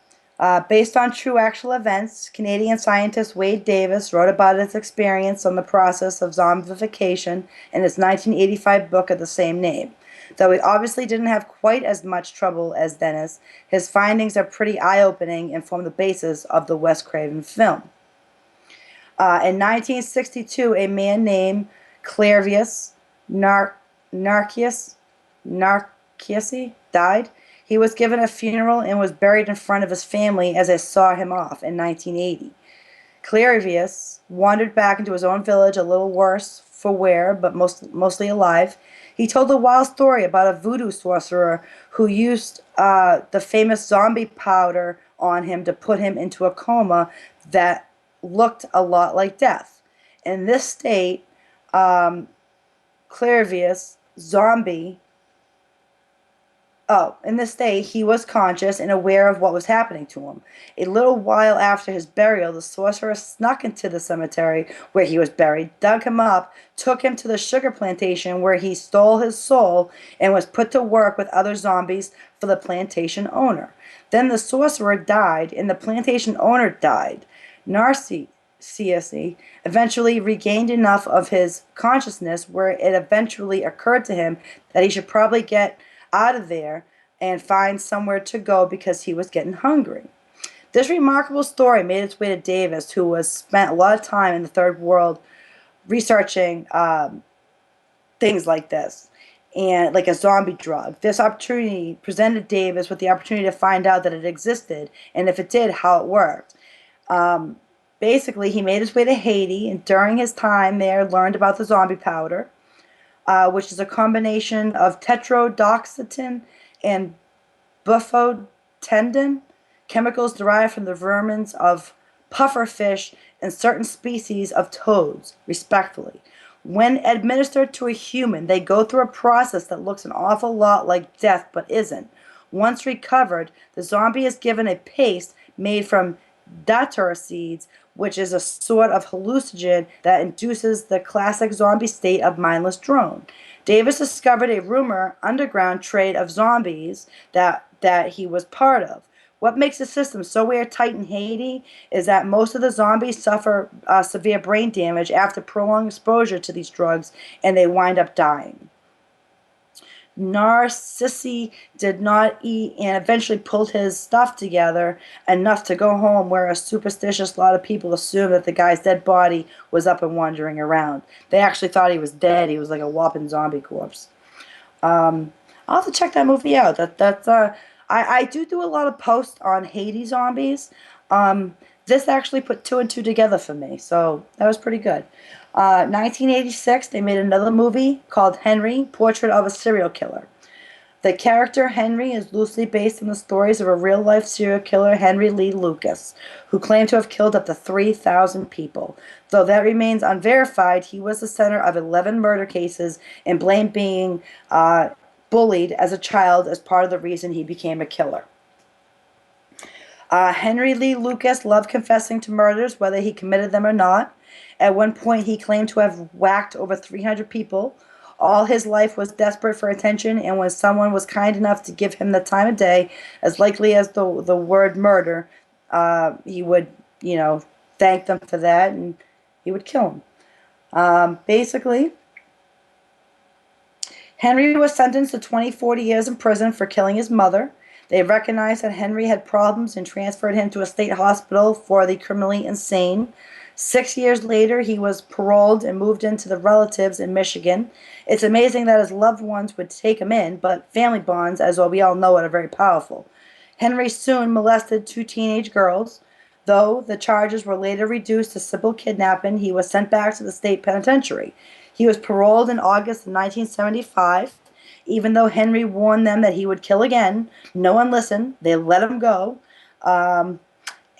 Based on true actual events, Canadian scientist Wade Davis wrote about his experience on the process of zombification in his 1985 book of the same name. Though he obviously didn't have quite as much trouble as Dennis, his findings are pretty eye-opening and form the basis of the Wes Craven film. In 1962, a man named Clairvius Narciasi died. He was given a funeral and was buried in front of his family as they saw him off in 1980. Clairvius wandered back into his own village, a little worse for wear, but mostly alive. He told a wild story about a voodoo sorcerer who used the famous zombie powder on him to put him into a coma that looked a lot like death. In this state, Clairvius, zombie, in this state, he was conscious and aware of what was happening to him. A little while after his burial, the sorcerer snuck into the cemetery where he was buried, dug him up, took him to the sugar plantation where he stole his soul and was put to work with other zombies for the plantation owner. Then the sorcerer died and the plantation owner died. Narciasi eventually regained enough of his consciousness where it eventually occurred to him that he should probably get out of there and find somewhere to go because he was getting hungry. This remarkable story made its way to Davis, who was spent a lot of time in the third world researching things like this, and like a zombie drug. This opportunity presented Davis with the opportunity to find out that it existed, and if it did, how it worked. Basically, he made his way to Haiti, and during his time there, learned about the zombie powder, which is a combination of tetrodotoxin and bufotendin, chemicals derived from the vermins of pufferfish and certain species of toads, respectively. When administered to a human, they go through a process that looks an awful lot like death but isn't. Once recovered, the zombie is given a paste made from datura seeds, which is a sort of hallucinogen that induces the classic zombie state of mindless drone. Davis discovered a rumor underground trade of zombies that he was part of. What makes the system so airtight in Haiti is that most of the zombies suffer severe brain damage after prolonged exposure to these drugs, and they wind up dying. Narcissi did not eat and eventually pulled his stuff together enough to go home, where a superstitious lot of people assumed that the guy's dead body was up and wandering around. They actually thought he was dead. He was like a whopping zombie corpse. I'll have to check that movie out. I do a lot of posts on Haiti zombies. This actually put 2 and 2 together for me, so that was pretty good. 1986, they made another movie called Henry, Portrait of a Serial Killer. The character Henry is loosely based on the stories of a real-life serial killer, Henry Lee Lucas, who claimed to have killed up to 3,000 people. Though that remains unverified, he was the center of 11 murder cases and blamed being bullied as a child as part of the reason he became a killer. Henry Lee Lucas loved confessing to murders, whether he committed them or not. At one point, he claimed to have whacked over 300 people, All his life was desperate for attention, and when someone was kind enough to give him the time of day, as likely as the word murder, he would, thank them for that, and he would kill him. Basically, Henry was sentenced to 40 years in prison for killing his mother. They recognized that Henry had problems and transferred him to a state hospital for the criminally insane. 6 years later, he was paroled and moved into the relatives in Michigan. It's amazing that his loved ones would take him in, but family bonds, as well we all know it, are very powerful. Henry soon molested two teenage girls. Though the charges were later reduced to simple kidnapping, he was sent back to the state penitentiary. He was paroled in August of 1975. Even though Henry warned them that he would kill again, no one listened. They let him go.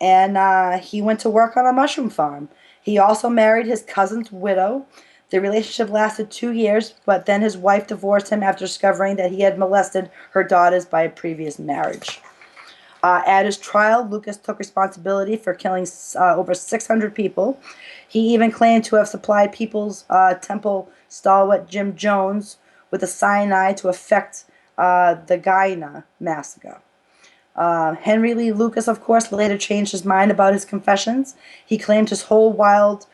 And he went to work on a mushroom farm. He also married his cousin's widow. The relationship lasted 2 years, but then his wife divorced him after discovering that he had molested her daughters by a previous marriage. At his trial, Lucas took responsibility for killing over 600 people. He even claimed to have supplied People's Temple stalwart Jim Jones with a cyanide to effect the Guyana massacre. Henry Lee Lucas, of course, later changed his mind about his confessions. He claimed his whole wild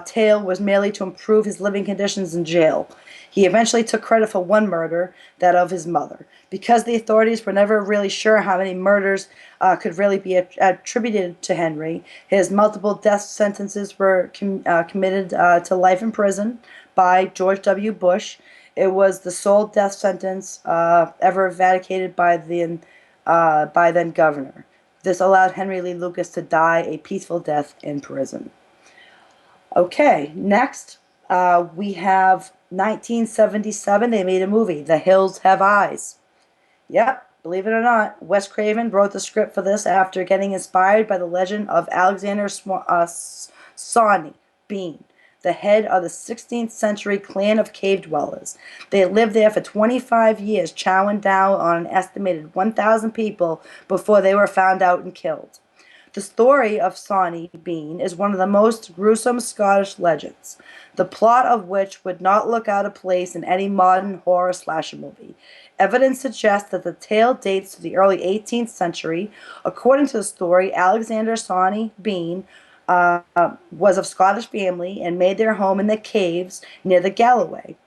tale was merely to improve his living conditions in jail. He eventually took credit for one murder, that of his mother. Because the authorities were never really sure how many murders could really be attributed to Henry, his multiple death sentences were committed to life in prison by George W. Bush. It was the sole death sentence ever eradicated by then governor. This allowed Henry Lee Lucas to die a peaceful death in prison. Okay, next we have 1977. They made a movie, The Hills Have Eyes. Yep, believe it or not, Wes Craven wrote the script for this after getting inspired by the legend of Alexander Sawney Bean, the head of the 16th century clan of cave dwellers. They lived there for 25 years, chowing down on an estimated 1,000 people before they were found out and killed. The story of Sawney Bean is one of the most gruesome Scottish legends, the plot of which would not look out of place in any modern horror slasher movie. Evidence suggests that the tale dates to the early 18th century. According to the story, Alexander Sawney Bean was of Scottish family and made their home in the caves near the Galloway.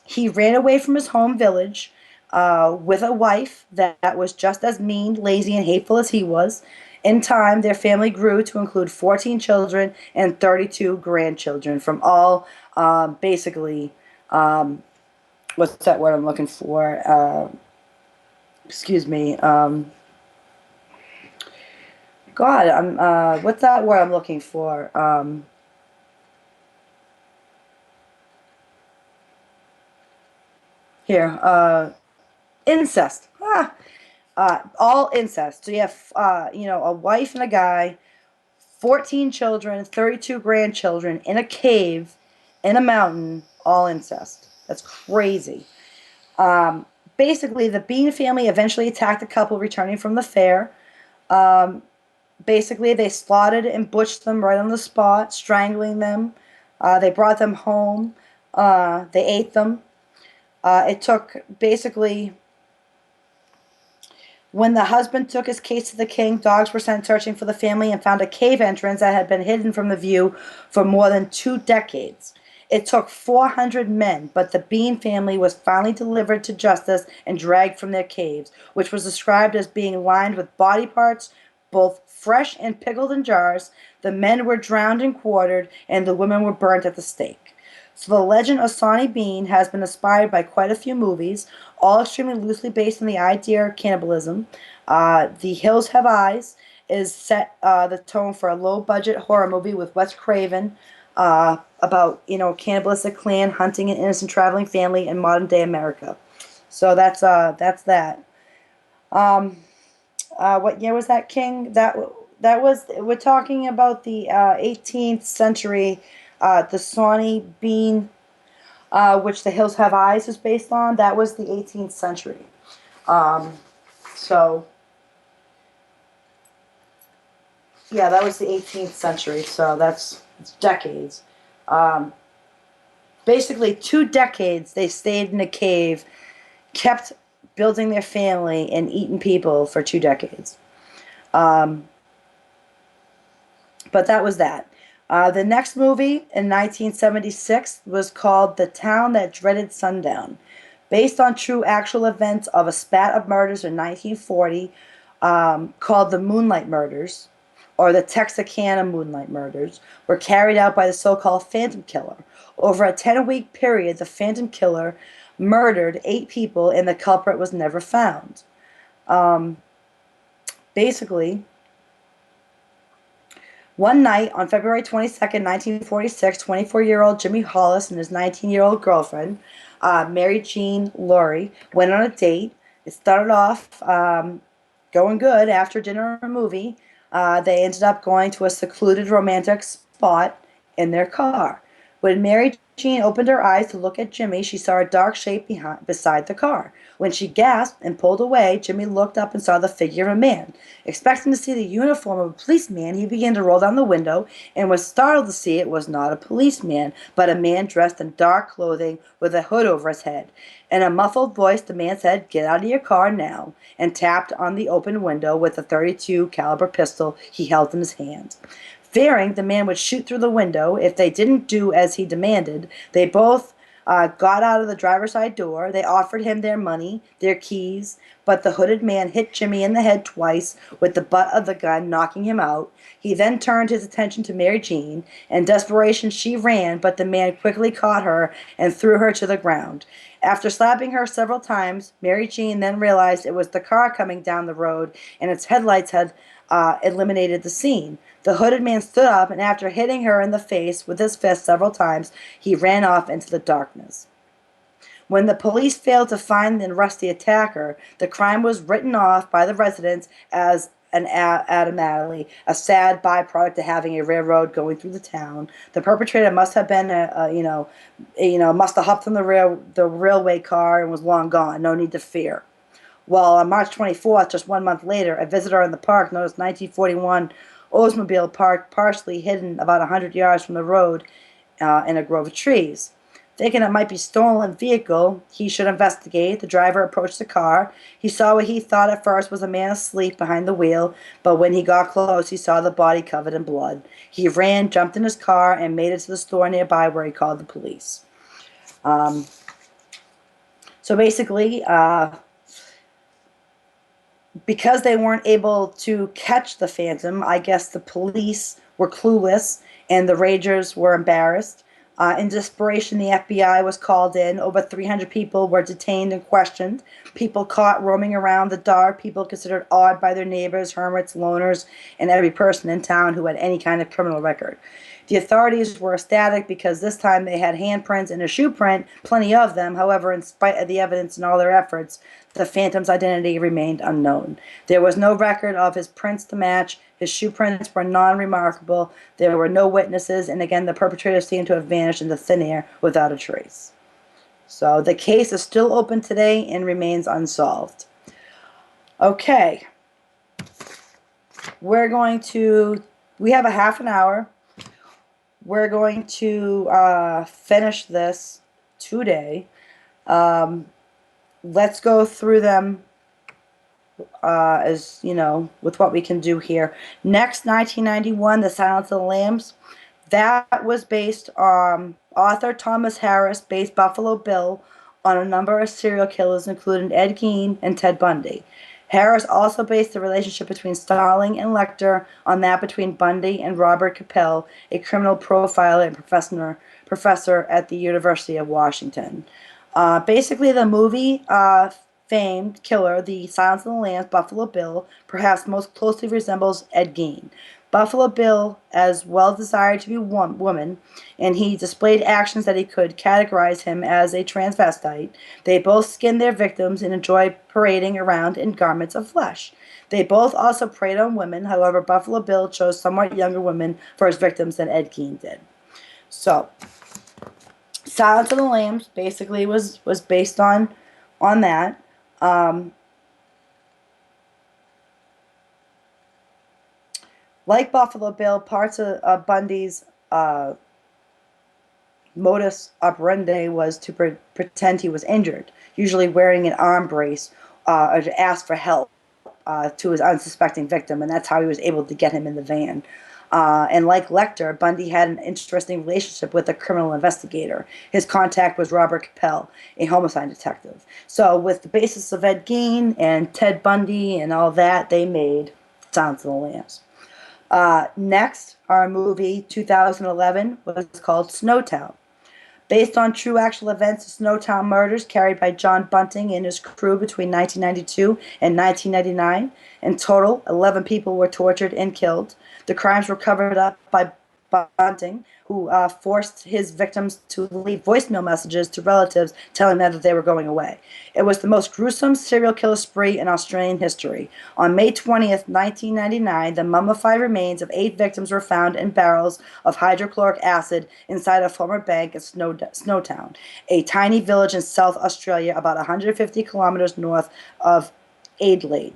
He ran away from his home village with a wife that was just as mean, lazy, and hateful as he was. In time, their family grew to include 14 children and 32 grandchildren from all basically, what's that word I'm looking for? Excuse me. What's that word I'm looking for? Incest. All incest. So you have, a wife and a guy, 14 children, 32 grandchildren in a cave, in a mountain, all incest. That's crazy. Basically, the Bean family eventually attacked the couple returning from the fair. Basically, they slaughtered and butchered them right on the spot, strangling them. They brought them home. They ate them. It took basically, when the husband took his case to the king, dogs were sent searching for the family and found a cave entrance that had been hidden from the view for more than 2 decades. It took 400 men, but the Bean family was finally delivered to justice and dragged from their caves, which was described as being lined with body parts, both fresh and pickled in jars. The men were drowned and quartered, and the women were burnt at the stake. So the legend of Sawney Bean has been inspired by quite a few movies, all extremely loosely based on the idea of cannibalism. The Hills Have Eyes is set the tone for a low-budget horror movie with Wes Craven about, cannibalistic clan hunting an innocent traveling family in modern-day America. So that's that. What year was that, King? That was, we're talking about the 18th century, the Sawney Bean, which The Hills Have Eyes is based on. That was the 18th century. So, that was the 18th century. So it's decades. basically 2 decades they stayed in a cave, kept building their family and eating people for 2 decades. Um, but that was that. The next movie in 1976 was called The Town That Dreaded Sundown, based on true actual events of a spat of murders in 1940 called the Moonlight Murders, or the Texarkana Moonlight Murders, were carried out by the so-called Phantom Killer. Over a 10-week period, the Phantom Killer murdered 8 people and the culprit was never found. Um, basically, one night on February 22nd, 1946, 24-year-old Jimmy Hollis and his 19-year-old girlfriend, Mary Jean Laurie, went on a date. It started off going good after dinner or a movie. They ended up going to a secluded romantic spot in their car. When Mary Jean opened her eyes to look at Jimmy, she saw a dark shape beside the car. When she gasped and pulled away, Jimmy looked up and saw the figure of a man. Expecting to see the uniform of a policeman, he began to roll down the window and was startled to see it was not a policeman, but a man dressed in dark clothing with a hood over his head. In a muffled voice, the man said, "Get out of your car now," and tapped on the open window with a .32 caliber pistol he held in his hand. Fearing the man would shoot through the window if they didn't do as he demanded, they both got out of the driver's side door. They offered him their money, their keys, but the hooded man hit Jimmy in the head twice with the butt of the gun, knocking him out. He then turned his attention to Mary Jean. In desperation, she ran, but the man quickly caught her and threw her to the ground. After slapping her several times, Mary Jean then realized it was the car coming down the road, and its headlights had eliminated the scene. The hooded man stood up, and after hitting her in the face with his fist several times, he ran off into the darkness. When the police failed to find and arrest the attacker, the crime was written off by the residents as an automatically a sad byproduct of having a railroad going through the town. The perpetrator must have been must have hopped on the railway car and was long gone. No need to fear. Well, on March 24th, just 1 month later, a visitor in the park noticed 1941 Oldsmobile parked partially hidden about 100 yards from the road in a grove of trees. Thinking it might be a stolen vehicle, he should investigate. The driver approached the car. He saw what he thought at first was a man asleep behind the wheel, but when he got close, he saw the body covered in blood. He ran, jumped in his car, and made it to the store nearby where he called the police. So basically, because they weren't able to catch the Phantom, I guess the police were clueless and the Rangers were embarrassed. In desperation, the FBI was called in. Over 300 people were detained and questioned. People caught roaming around the dark, people considered odd by their neighbors, hermits, loners, and every person in town who had any kind of criminal record. The authorities were ecstatic because this time they had handprints and a shoe print, plenty of them. However, in spite of the evidence and all their efforts, the Phantom's identity remained unknown. There was no record of his prints to match. His shoe prints were non-remarkable. There were no witnesses, and again, the perpetrator seemed to have vanished into thin air without a trace. So the case is still open today and remains unsolved. Okay. We have a half an hour. We're going to finish this today. Let's go through them as with what we can do here. Next, 1991, The Silence of the Lambs. That was based on author Thomas Harris based Buffalo Bill on a number of serial killers, including Ed Gein and Ted Bundy. Harris also based the relationship between Starling and Lecter on that between Bundy and Robert Capel, a criminal profiler and professor at the University of Washington. Basically, the movie famed killer, The Silence of the Lambs, Buffalo Bill, perhaps most closely resembles Ed Gein. Buffalo Bill, as well desired to be woman, and he displayed actions that he could categorize him as a transvestite. They both skinned their victims and enjoyed parading around in garments of flesh. They both also preyed on women. However, Buffalo Bill chose somewhat younger women for his victims than Ed Gein did. So, Silence of the Lambs basically was based on that. Like Buffalo Bill, parts of Bundy's modus operandi was to pretend he was injured, usually wearing an arm brace, or to ask for help to his unsuspecting victim, and that's how he was able to get him in the van. And like Lecter, Bundy had an interesting relationship with a criminal investigator. His contact was Robert Capel, a homicide detective. So, with the basis of Ed Gein and Ted Bundy and all that, they made Silence of the Lambs. Next, our movie 2011 was called Snowtown. Based on true actual events of Snowtown murders carried by John Bunting and his crew between 1992 and 1999. In total, 11 people were tortured and killed. The crimes were covered up by Bunting, who forced his victims to leave voicemail messages to relatives telling them that they were going away. It was the most gruesome serial killer spree in Australian history. On May 20th, 1999, the mummified remains of 8 victims were found in barrels of hydrochloric acid inside a former bank at Snowtown, a tiny village in South Australia about 150 kilometers north of Adelaide,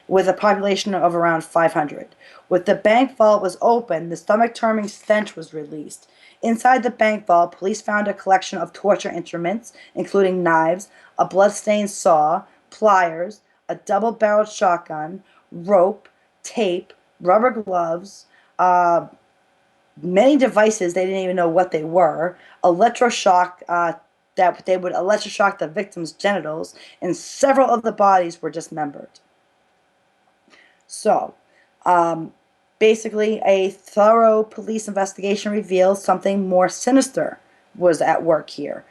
with a population of around 500. When the bank vault was opened, the stomach-turning stench was released. Inside the bank vault, police found a collection of torture instruments, including knives, a blood-stained saw, pliers, a double-barreled shotgun, rope, tape, rubber gloves, many devices they didn't even know what they were, electroshock that they would electroshock the victim's genitals, and several of the bodies were dismembered. So, basically, a thorough police investigation reveals something more sinister was at work here,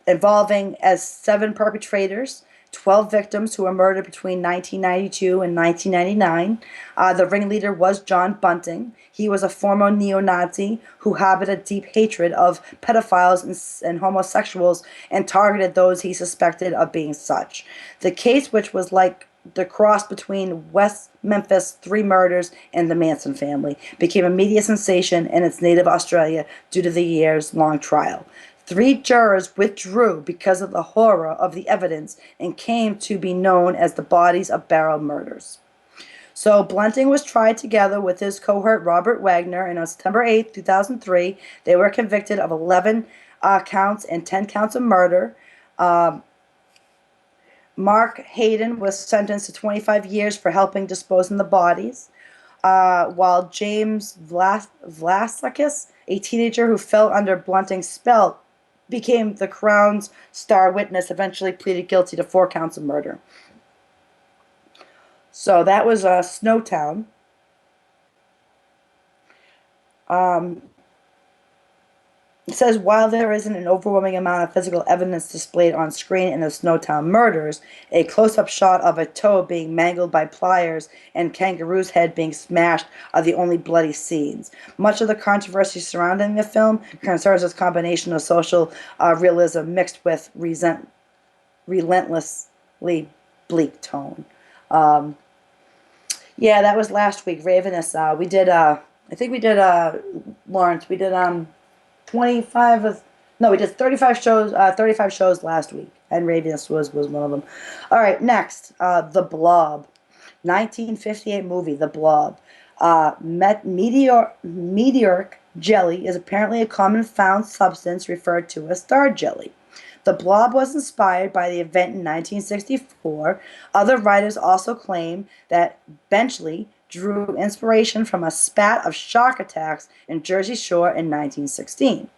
involving as 7 perpetrators, 12 victims who were murdered between 1992 and 1999. The ringleader was John Bunting. He was a former neo-Nazi who harbored a deep hatred of pedophiles and homosexuals and targeted those he suspected of being such. The case, which was like the cross between West Memphis 3 murders and the Manson family, became a media sensation in its native Australia due to the years-long trial. 3 jurors withdrew because of the horror of the evidence and came to be known as the bodies of barrel murders. So Bunting was tried together with his cohort Robert Wagner, and on September 8, 2003, they were convicted of 11 counts and 10 counts of murder. Mark Hayden was sentenced to 25 years for helping dispose of the bodies, while James Vlasakis, a teenager who fell under Bunting's spell, became the Crown's star witness, eventually pleaded guilty to 4 counts of murder. So that was Snowtown. It says, while there isn't an overwhelming amount of physical evidence displayed on screen in the Snowtown murders, a close-up shot of a toe being mangled by pliers and kangaroo's head being smashed are the only bloody scenes. Much of the controversy surrounding the film concerns this combination of social realism mixed with relentlessly bleak tone. Yeah, that was last week, Ravenous. We did, I think we did, Lawrence, we did, 25 of, no, we did 35 shows last week, and Ravenous was one of them. All right, next, The Blob, 1958 movie, The Blob. Meteoric jelly is apparently a common found substance referred to as star jelly. The Blob was inspired by the event in 1964. Other writers also claim that Benchley drew inspiration from a spat of shark attacks in Jersey Shore in 1916.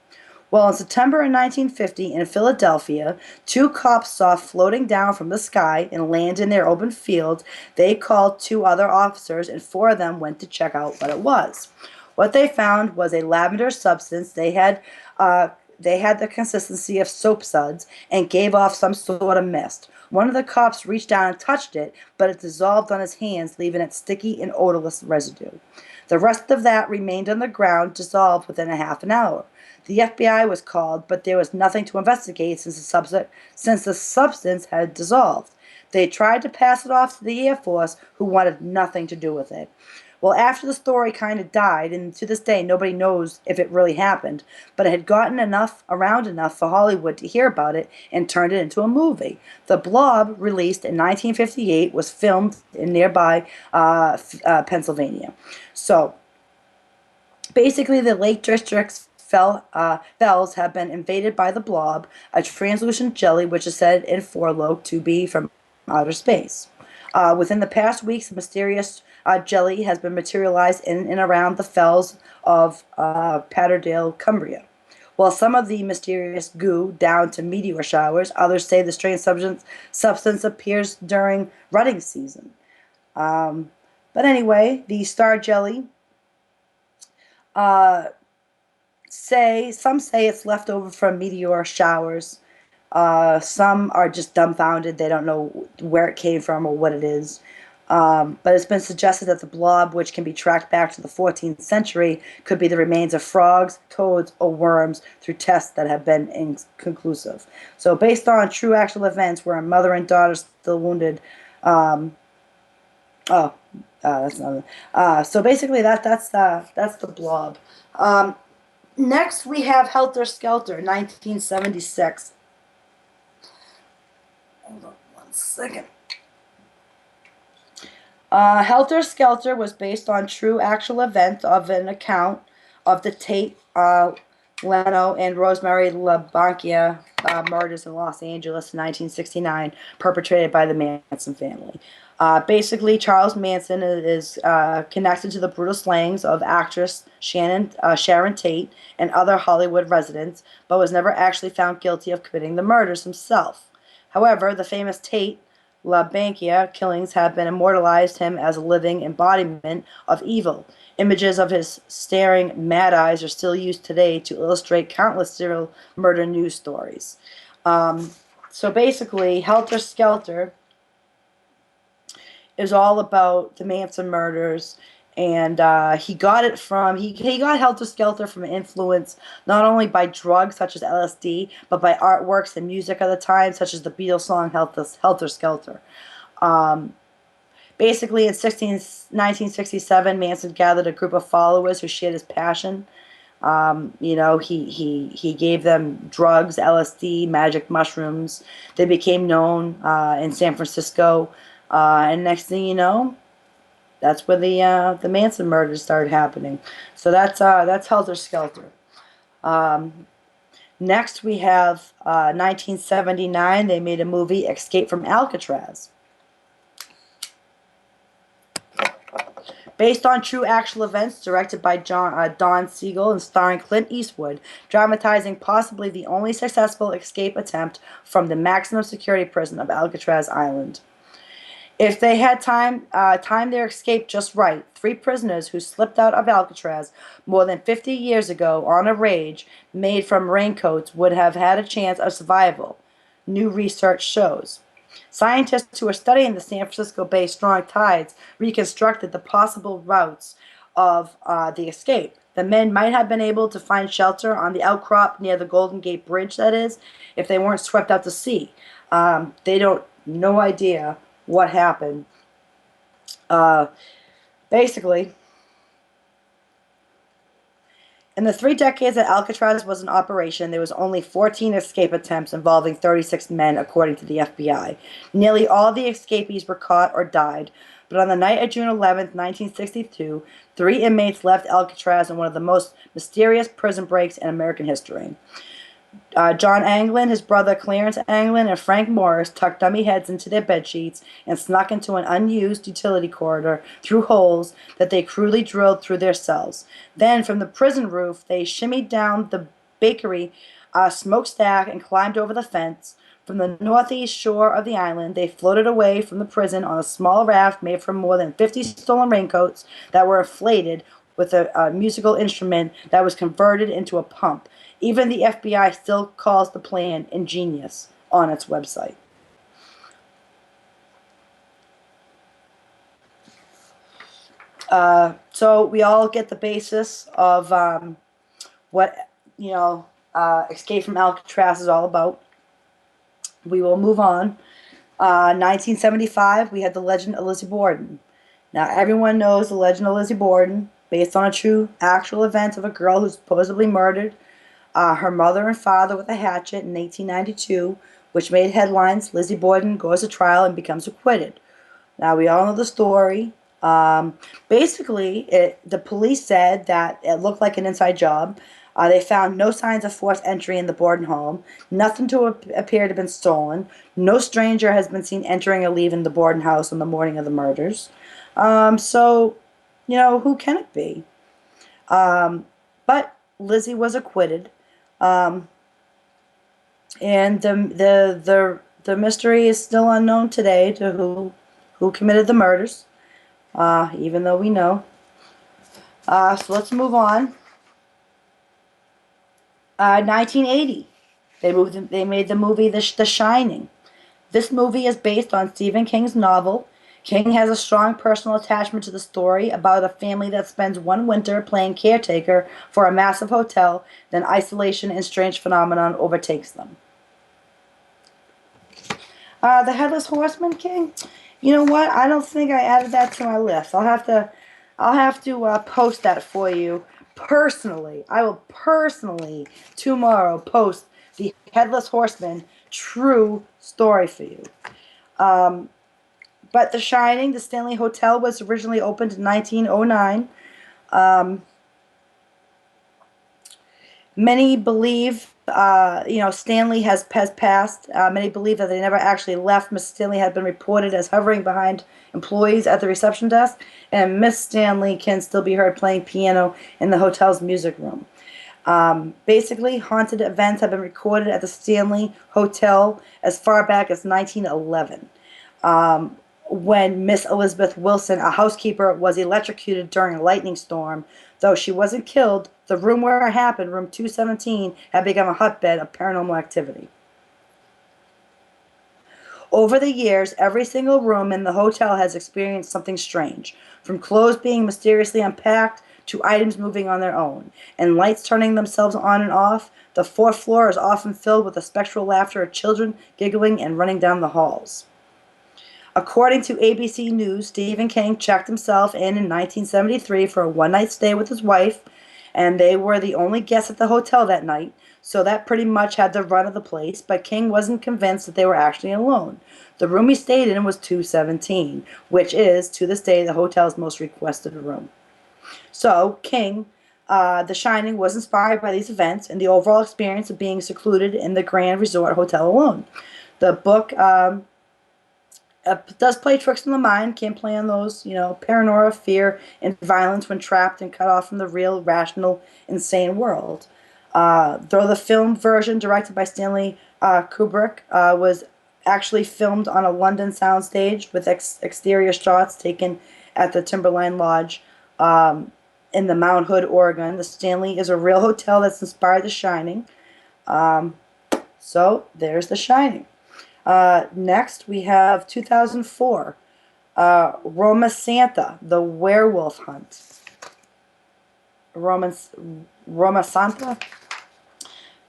Well, in September of 1950 in Philadelphia, 2 cops saw floating down from the sky and land in their open field. They called 2 other officers, and 4 of them went to check out what it was. What they found was a lavender substance. They had the consistency of soap suds and gave off some sort of mist. One of the cops reached down and touched it, but it dissolved on his hands, leaving it sticky and odorless residue. The rest of that remained on the ground, dissolved within a half an hour. The FBI was called, but there was nothing to investigate since the substance had dissolved. They tried to pass it off to the Air Force, who wanted nothing to do with it. Well, after the story kind of died, and to this day nobody knows if it really happened, but it had gotten around enough for Hollywood to hear about it and turned it into a movie. The Blob, released in 1958, was filmed in nearby Pennsylvania. So, basically the Lake District's Fells have been invaded by the blob, a translucent jelly which is said in Forloke to be from outer space. Within the past weeks, the mysterious jelly has been materialized in and around the fells of Patterdale, Cumbria. While some of the mysterious goo down to meteor showers, others say the strange substance appears during rutting season. But anyway, the star jelly uh, some say it's left over from meteor showers. Some are just dumbfounded; they don't know where it came from or what it is. But it's been suggested that the blob, which can be tracked back to the 14th century, could be the remains of frogs, toads, or worms through tests that have been inconclusive. So, based on true actual events where a mother and daughter still wounded. Oh, that's another. So basically, that's the blob. Next, we have Helter Skelter, 1976. Hold on one second. Helter Skelter was based on true actual event of an account of the Tate, Leno, and Rosemary LaBankia murders in Los Angeles in 1969, perpetrated by the Manson family. Basically, Charles Manson is connected to the brutal slayings of actress Sharon Tate and other Hollywood residents, but was never actually found guilty of committing the murders himself. However, the famous Tate LaBankia killings have been immortalized him as a living embodiment of evil. Images of his staring mad eyes are still used today to illustrate countless serial murder news stories. So basically, Helter Skelter is all about the Manson murders, and he got it from he got Helter Skelter from influence not only by drugs such as LSD, but by artworks and music of the time, such as the Beatles song Helter Skelter. Um, Basically, in 1967, Manson gathered a group of followers who shared his passion. He gave them drugs, LSD, magic mushrooms. They became known in San Francisco, and next thing you know, that's where the Manson murders started happening. So that's Helter Skelter. Um, Next, we have 1979. They made a movie, Escape from Alcatraz. Based on true actual events, directed by Don Siegel and starring Clint Eastwood, dramatizing possibly the only successful escape attempt from the maximum security prison of Alcatraz Island. If they had timed their escape just right, three prisoners who slipped out of Alcatraz more than 50 years ago on a rage made from raincoats would have had a chance of survival, new research shows. Scientists who are studying the San Francisco Bay strong tides reconstructed the possible routes of the escape. The men might have been able to find shelter on the outcrop near the Golden Gate Bridge, that is, if they weren't swept out to sea. They don't, no idea what happened. Basically, in the 3 decades that Alcatraz was in operation, there was only 14 escape attempts involving 36 men, according to the FBI. Nearly all the escapees were caught or died, but on the night of June 11, 1962, 3 inmates left Alcatraz in one of the most mysterious prison breaks in American history. John Anglin, his brother Clarence Anglin, and Frank Morris tucked dummy heads into their bedsheets and snuck into an unused utility corridor through holes that they crudely drilled through their cells. Then, from the prison roof, they shimmied down the bakery smokestack and climbed over the fence. From the northeast shore of the island, they floated away from the prison on a small raft made from more than 50 stolen raincoats that were inflated with a musical instrument that was converted into a pump. Even the FBI still calls the plan ingenious on its website. So we all get the basis of what Escape from Alcatraz is all about. We will move on. 1975, we had the legend of Lizzie Borden. Now everyone knows the legend of Lizzie Borden, based on a true, actual event of a girl who supposedly murdered her mother and father with a hatchet in 1892, which made headlines. Lizzie Borden goes to trial and becomes acquitted. Now, we all know the story. Basically, the police said that it looked like an inside job. They found no signs of forced entry in the Borden home, nothing to appear to have been stolen. No stranger has been seen entering or leaving the Borden house on the morning of the murders. So, who can it be? But Lizzie was acquitted, um, and the mystery is still unknown today to who committed the murders. Even though we know. So let's move on. 1980, they made the movie The Shining. This movie is based on Stephen King's novel. King has a strong personal attachment to the story about a family that spends one winter playing caretaker for a massive hotel, then isolation and strange phenomenon overtakes them. The Headless Horseman, King. You know what? I don't think I added that to my list. I'll have to post that for you personally. I will personally tomorrow post the Headless Horseman true story for you. Um, but The Shining, the Stanley Hotel, was originally opened in 1909. Um, Many believe, Stanley has passed. Many believe that they never actually left. Miss Stanley had been reported as hovering behind employees at the reception desk, and Miss Stanley can still be heard playing piano in the hotel's music room. Basically, haunted events have been recorded at the Stanley Hotel as far back as 1911. Um, when Miss Elizabeth Wilson, a housekeeper, was electrocuted during a lightning storm. Though she wasn't killed, the room where it happened, room 217, had become a hotbed of paranormal activity. Over the years, every single room in the hotel has experienced something strange, from clothes being mysteriously unpacked to items moving on their own, and lights turning themselves on and off. The fourth floor is often filled with the spectral laughter of children giggling and running down the halls. According to ABC News, Stephen King checked himself in 1973 for a one-night stay with his wife, and they were the only guests at the hotel that night, so that pretty much had the run of the place, but King wasn't convinced that they were actually alone. The room he stayed in was 217, which is, to this day, the hotel's most requested room. So, King, The Shining, was inspired by these events and the overall experience of being secluded in the Grand Resort Hotel alone. The book does play tricks on the mind, can play on those, paranoia, fear, and violence when trapped and cut off from the real, rational, insane world. Though the film version, directed by Stanley Kubrick, was actually filmed on a London soundstage with exterior shots taken at the Timberline Lodge in the Mount Hood, Oregon. The Stanley is a real hotel that's inspired The Shining. Um, so there's The Shining. Next, we have 2004, Roma Santa, The Werewolf Hunt. Roma Santa?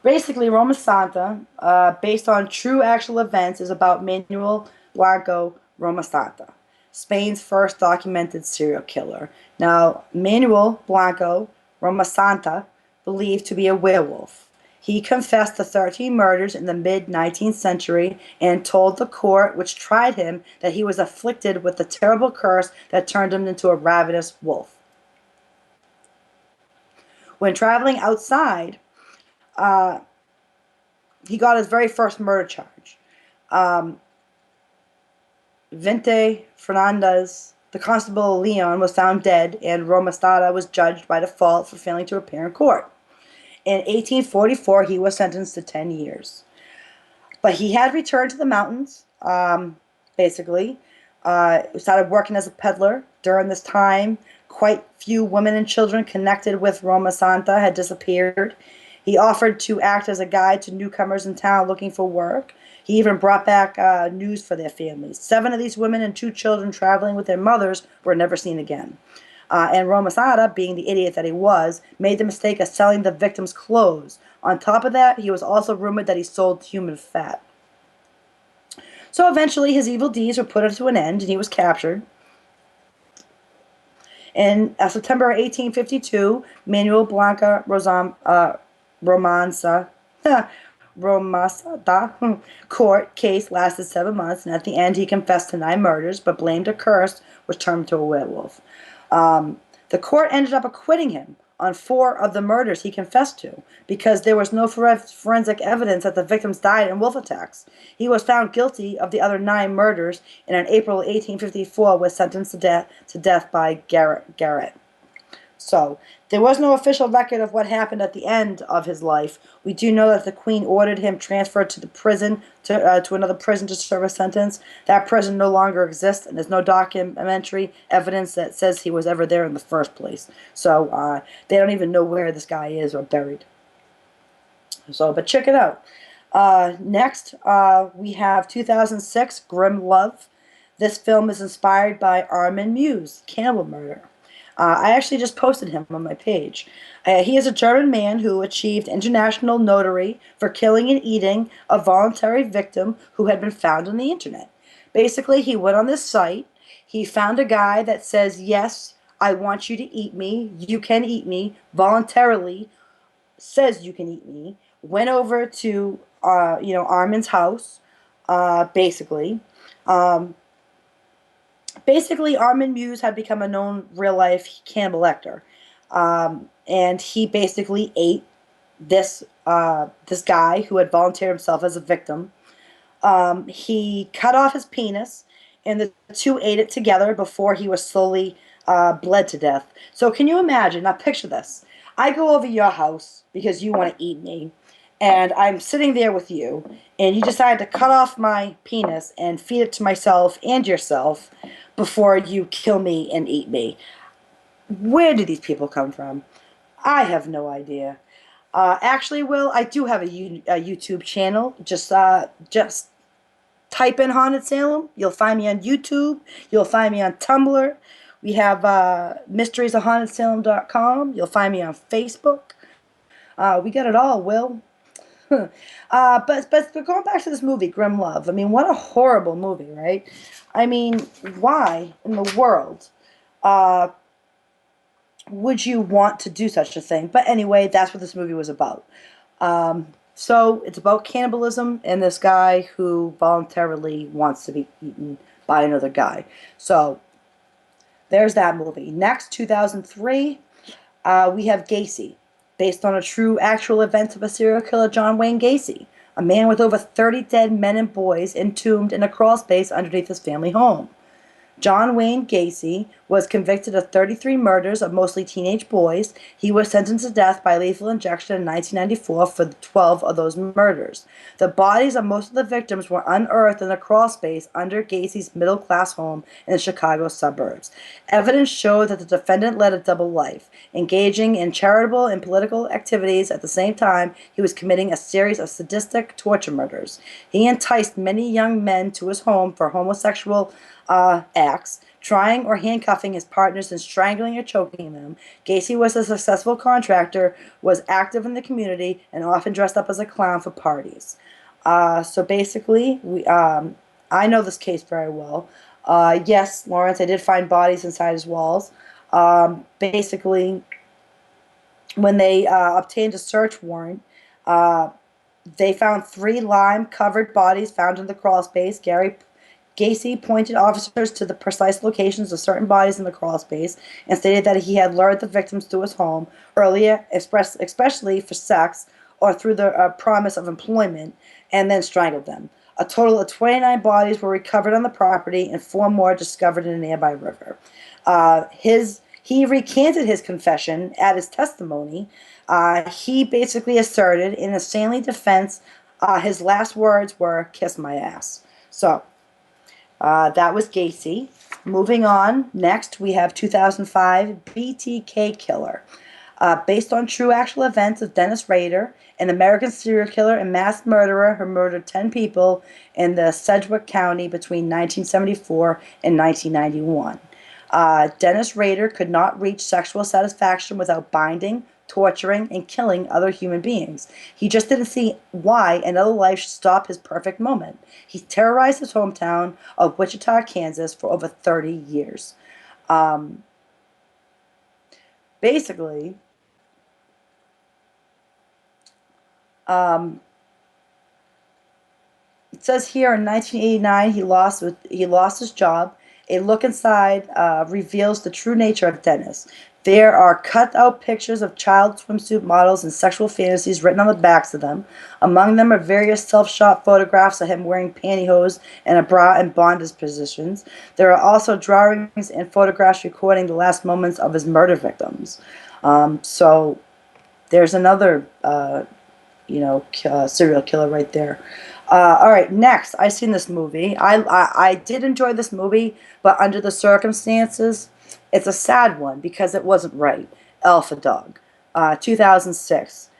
Basically, Roma Santa, based on true actual events, is about Manuel Blanco Roma Santa, Spain's first documented serial killer. Now, Manuel Blanco Roma Santa, believed to be a werewolf. He confessed to 13 murders in the mid-19th century and told the court, which tried him, that he was afflicted with a terrible curse that turned him into a ravenous wolf. When traveling outside, uh, he got his very first murder charge. Um, Vinte Fernandez, the constable Leon, was found dead, and Romastada was judged by default for failing to appear in court. In 1844, he was sentenced to 10 years. But he had returned to the mountains, basically. Started working as a peddler. During this time, quite few women and children connected with Roma Santa had disappeared. He offered to act as a guide to newcomers in town looking for work. He even brought back news for their families. 7 of these women and 2 children traveling with their mothers were never seen again. And Romasada, being the idiot that he was, made the mistake of selling the victims clothes. On top of that, he was also rumored that he sold human fat. So eventually his evil deeds were put to an end and he was captured. In September 1852, Manuel Blanca Romanza, Romasada court case lasted 7 months, and at the end he confessed to 9 murders, but blamed a curse which turned him to a werewolf. The court ended up acquitting him on 4 of the murders he confessed to because there was no forensic evidence that the victims died in wolf attacks. He was found guilty of the other 9 murders and in April 1854 was sentenced to death by Garrett. So, there was no official record of what happened at the end of his life. We do know that the Queen ordered him transferred to the prison, to another prison to serve a sentence. That prison no longer exists, and there's no documentary evidence that says he was ever there in the first place. So, they don't even know where this guy is or buried. So, but check it out. Next, we have 2006, Grim Love. This film is inspired by Armin Muse, cannibal murder. I actually just posted him on my page. He is a German man who achieved international notoriety for killing and eating a voluntary victim who had been found on the internet. Basically, he went on this site. He found a guy that says, yes, I want you to eat me. You can eat me voluntarily. Says you can eat me. Went over to, Armin's house, basically. Um, Basically, Armin Muse had become a known real-life cannibal actor, and he basically ate this guy who had volunteered himself as a victim. He cut off his penis, and the two ate it together before he was slowly bled to death. So can you imagine? Now picture this. I go over your house because you want to eat me, and I'm sitting there with you, and you decide to cut off my penis and feed it to myself and yourself before you kill me and eat me. Where do these people come from? I have no idea. Actually, Will, I do have a YouTube channel. Just type in Haunted Salem. You'll find me on YouTube. You'll find me on Tumblr. We have mysteriesofhauntedsalem.com. You'll find me on Facebook. We got it all, Will. But going back to this movie, Grim Love. I mean, what a horrible movie, right? I mean, why in the world uh, would you want to do such a thing? But anyway, that's what this movie was about. So it's about cannibalism and this guy who voluntarily wants to be eaten by another guy. So there's that movie. Next, 2003, we have Gacy, based on a true actual event of a serial killer, John Wayne Gacy, a man with over 30 dead men and boys entombed in a crawl space underneath his family home. John Wayne Gacy was convicted of 33 murders of mostly teenage boys. He was sentenced to death by lethal injection in 1994 for 12 of those murders. The bodies of most of the victims were unearthed in a crawl space under Gacy's middle-class home in the Chicago suburbs. Evidence showed that the defendant led a double life, engaging in charitable and political activities at the same time he was committing a series of sadistic torture murders. He enticed many young men to his home for homosexual acts, trying or handcuffing his partners and strangling or choking them. Gacy was a successful contractor, was active in the community, and often dressed up as a clown for parties. So basically, I know this case very well. Yes, Lawrence, I did find bodies inside his walls. Basically, when they obtained a search warrant, they found 3 lime-covered bodies found in the crawl space. Gacy pointed officers to the precise locations of certain bodies in the crawl space and stated that he had lured the victims to his home earlier, especially for sex or through the promise of employment, and then strangled them. A total of 29 bodies were recovered on the property and 4 more discovered in a nearby river. He recanted his confession at his testimony. He basically asserted in his Stanley defense, his last words were, "Kiss my ass." So, that was Gacy. Moving on, next we have 2005 BTK Killer. Based on true actual events of Dennis Rader, an American serial killer and mass murderer who murdered 10 people in the Sedgwick County between 1974 and 1991. Dennis Rader could not reach sexual satisfaction without binding, torturing, and killing other human beings. He just didn't see why another life should stop his perfect moment. He terrorized his hometown of Wichita, Kansas for over 30 years. Basically, it says here in 1989 he lost his job. A look inside reveals the true nature of Dennis. There are cut out pictures of child swimsuit models and sexual fantasies written on the backs of them. Among them are various self shot photographs of him wearing pantyhose and a bra in bondage positions. There are also drawings and photographs recording the last moments of his murder victims. So there's another serial killer right there. All right, next, I seen this movie. I did enjoy this movie, but under the circumstances, it's a sad one because it wasn't right. Alpha Dog, 2006.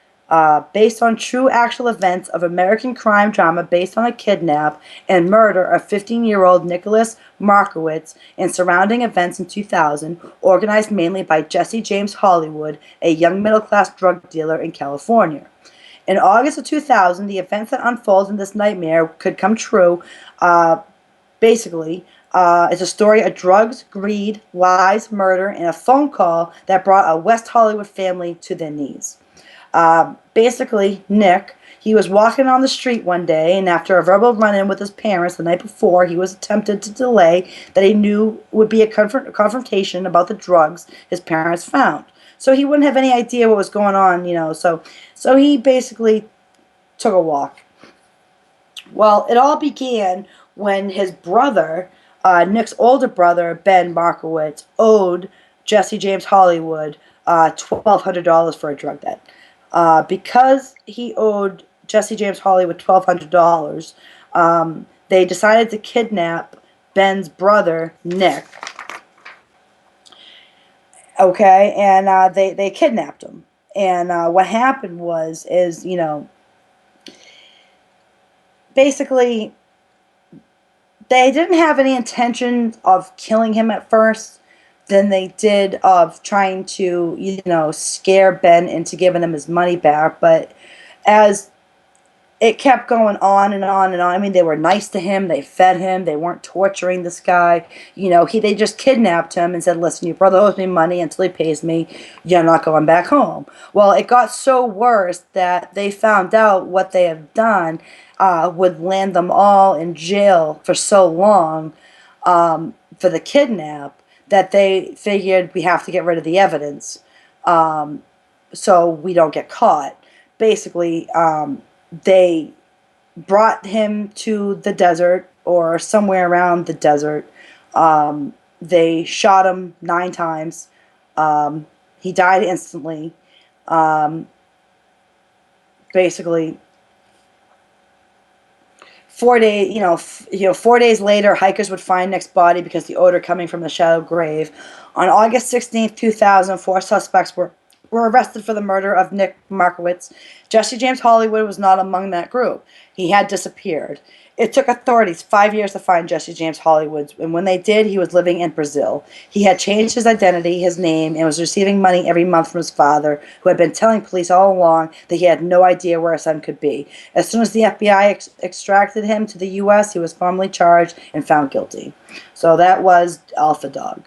Based on true actual events of American crime drama based on a kidnap and murder of 15-year-old Nicholas Markowitz and surrounding events in 2000, organized mainly by Jesse James Hollywood, a young middle-class drug dealer in California. In August of 2000, the events that unfold in this nightmare could come true. Uh, it's a story of drugs, greed, lies, murder, and a phone call that brought a West Hollywood family to their knees. Nick, he was walking on the street one day, and after a verbal run-in with his parents the night before, he was attempted to delay that he knew would be a confrontation about the drugs his parents found. So he wouldn't have any idea what was going on, So he basically took a walk. Well, it all began when his brother, Nick's older brother, Ben Markowitz, owed Jesse James Hollywood $1,200 for a drug debt. Because he owed Jesse James Hollywood $1,200, they decided to kidnap Ben's brother, Nick. Okay, and they kidnapped him. And what happened basically, they didn't have any intention of killing him at first. Than they did of trying to, scare Ben into giving him his money back. But as it kept going on and on and on. I mean, they were nice to him. They fed him. They weren't torturing this guy. They just kidnapped him and said, "Listen, your brother owes me money. Until he pays me, you're not going back home." Well, it got so worse that they found out what they have done would land them all in jail for so long for the kidnap that they figured we have to get rid of the evidence so we don't get caught. Basically, they brought him to the desert or somewhere around the desert. They shot him 9 times. He died instantly. Basically, 4 days, 4 days later, hikers would find Nick's body because the odor coming from the shallow grave. On August 16th, 2000, 4 suspects were arrested for the murder of Nick Markowitz. Jesse James Hollywood was not among that group. He had disappeared. It took authorities 5 years to find Jesse James Hollywood, and when they did, he was living in Brazil. He had changed his identity, his name, and was receiving money every month from his father, who had been telling police all along that he had no idea where his son could be. As soon as the FBI extracted him to the U.S., he was formally charged and found guilty. So that was Alpha Dog.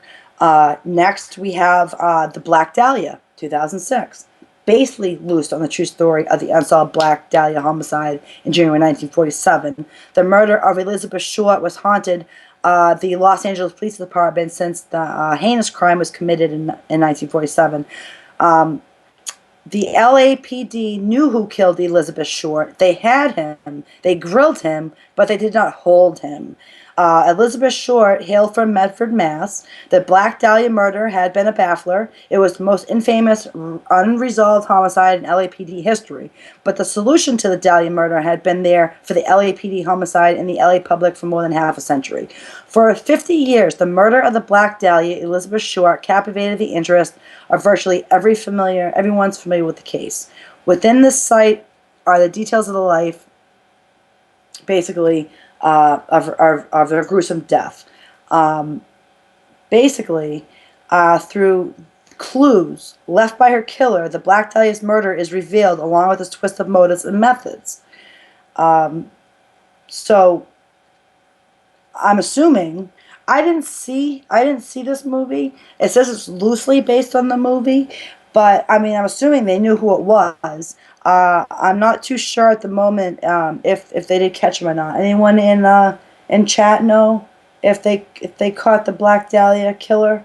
Next, we have The Black Dahlia, 2006. Basically loosed on the true story of the unsolved Black Dahlia homicide in January 1947. The murder of Elizabeth Short was haunted the Los Angeles Police Department since the heinous crime was committed in 1947. The LAPD knew who killed Elizabeth Short. They had him. They grilled him, but they did not hold him. Elizabeth Short hailed from Medford, Mass. The Black Dahlia murder had been a baffler. It was the most infamous unresolved homicide in LAPD history. But the solution to the Dahlia murder had been there for the LAPD homicide in the LA public for more than half a century. For 50 years, the murder of the Black Dahlia, Elizabeth Short, captivated the interest of virtually everyone's familiar with the case. Within this site are the details of the life, basically, of their gruesome death. Through clues left by her killer, the Black Dahlia's murder is revealed along with its twist of motives and methods. So I'm assuming I didn't see this movie. It says it's loosely based on the movie, but I mean I'm assuming they knew who it was. I'm not too sure at the moment if they did catch him or not. Anyone in chat know if they caught the Black Dahlia killer?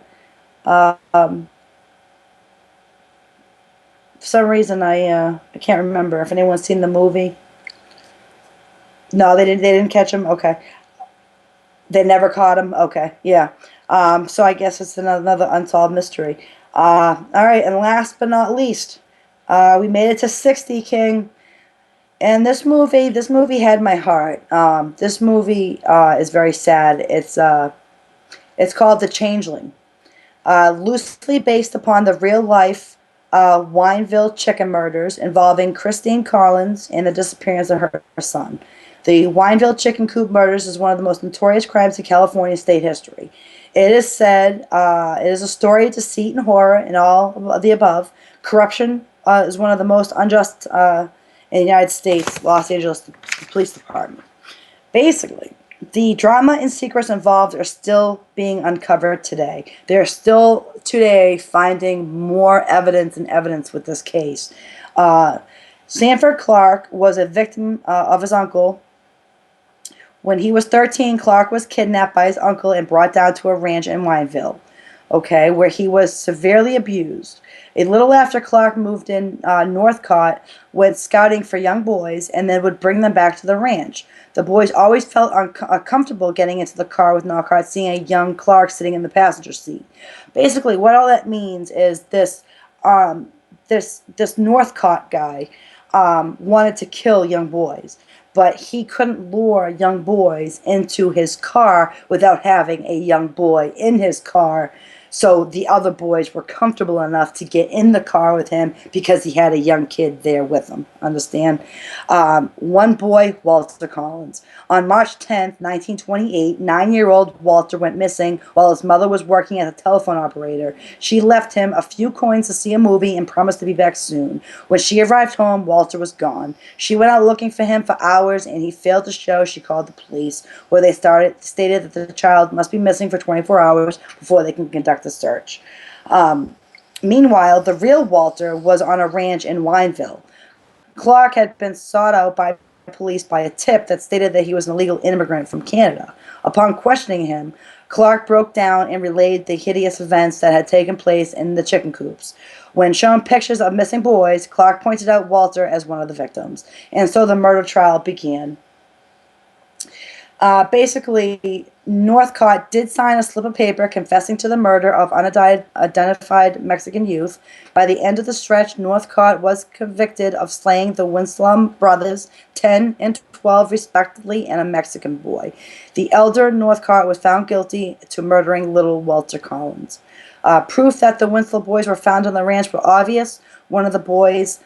For some reason, I can't remember if anyone's seen the movie. No, they didn't. They didn't catch him. Okay, they never caught him. Okay, yeah. So I guess it's another unsolved mystery. All right, and last but not least, we made it to 60, King. And this movie had my heart. This movie is very sad. It's called The Changeling, loosely based upon the real life Wineville chicken murders involving Christine Collins and the disappearance of her son. The Wineville chicken coop murders is one of the most notorious crimes in California state history. It is said it is a story of deceit and horror and all of the above. Corruption is one of the most unjust in the United States, Los Angeles Police Department. Basically, the drama and secrets involved are still being uncovered today. They're still today finding more evidence and evidence with this case. Uh, Sanford Clark was a victim of his uncle. When he was 13, Clark was kidnapped by his uncle and brought down to a ranch in Wineville, okay, where he was severely abused. A little after Clark moved in, Northcott went scouting for young boys and then would bring them back to the ranch. The boys always felt uncomfortable getting into the car with Northcott, seeing a young Clark sitting in the passenger seat. Basically, what all that means is um, this Northcott guy wanted to kill young boys, but he couldn't lure young boys into his car without having a young boy in his car. So the other boys were comfortable enough to get in the car with him because he had a young kid there with him. Understand? One boy, Walter Collins. On March 10th, 1928, 9-year-old Walter went missing while his mother was working as a telephone operator. She left him a few coins to see a movie and promised to be back soon. When she arrived home, Walter was gone. She went out looking for him for hours and he failed to show. She called the police, where they stated that the child must be missing for 24 hours before they can conduct a search. Um, Meanwhile, the real Walter was on a ranch in Wineville. Clark had been sought out by police by a tip that stated that he was an illegal immigrant from Canada. Upon questioning him, Clark broke down and relayed the hideous events that had taken place in the chicken coops. When shown pictures of missing boys, Clark pointed out Walter as one of the victims, and so the murder trial began. Basically, Northcott did sign a slip of paper confessing to the murder of unidentified Mexican youth. By the end of the stretch, Northcott was convicted of slaying the Winslum brothers, 10 and 12 respectively, and a Mexican boy. The elder Northcott was found guilty to murdering little Walter Collins. Proof that the Winslow boys were found on the ranch were obvious. One of the boys'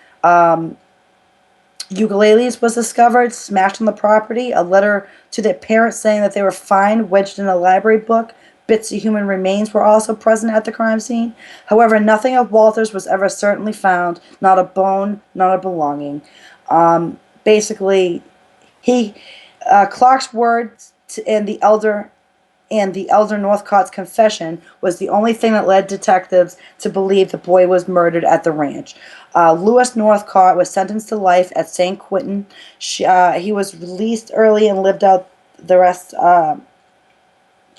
ukuleles was discovered, smashed on the property. A letter to their parents saying that they were fine, wedged in a library book. Bits of human remains were also present at the crime scene. However, nothing of Walter's was ever certainly found. Not a bone, not a belonging. Basically, he Clark's words and the elder Northcott's confession was the only thing that led detectives to believe the boy was murdered at the ranch. Lewis Northcott was sentenced to life at St. Quentin. He was released early and lived out the rest.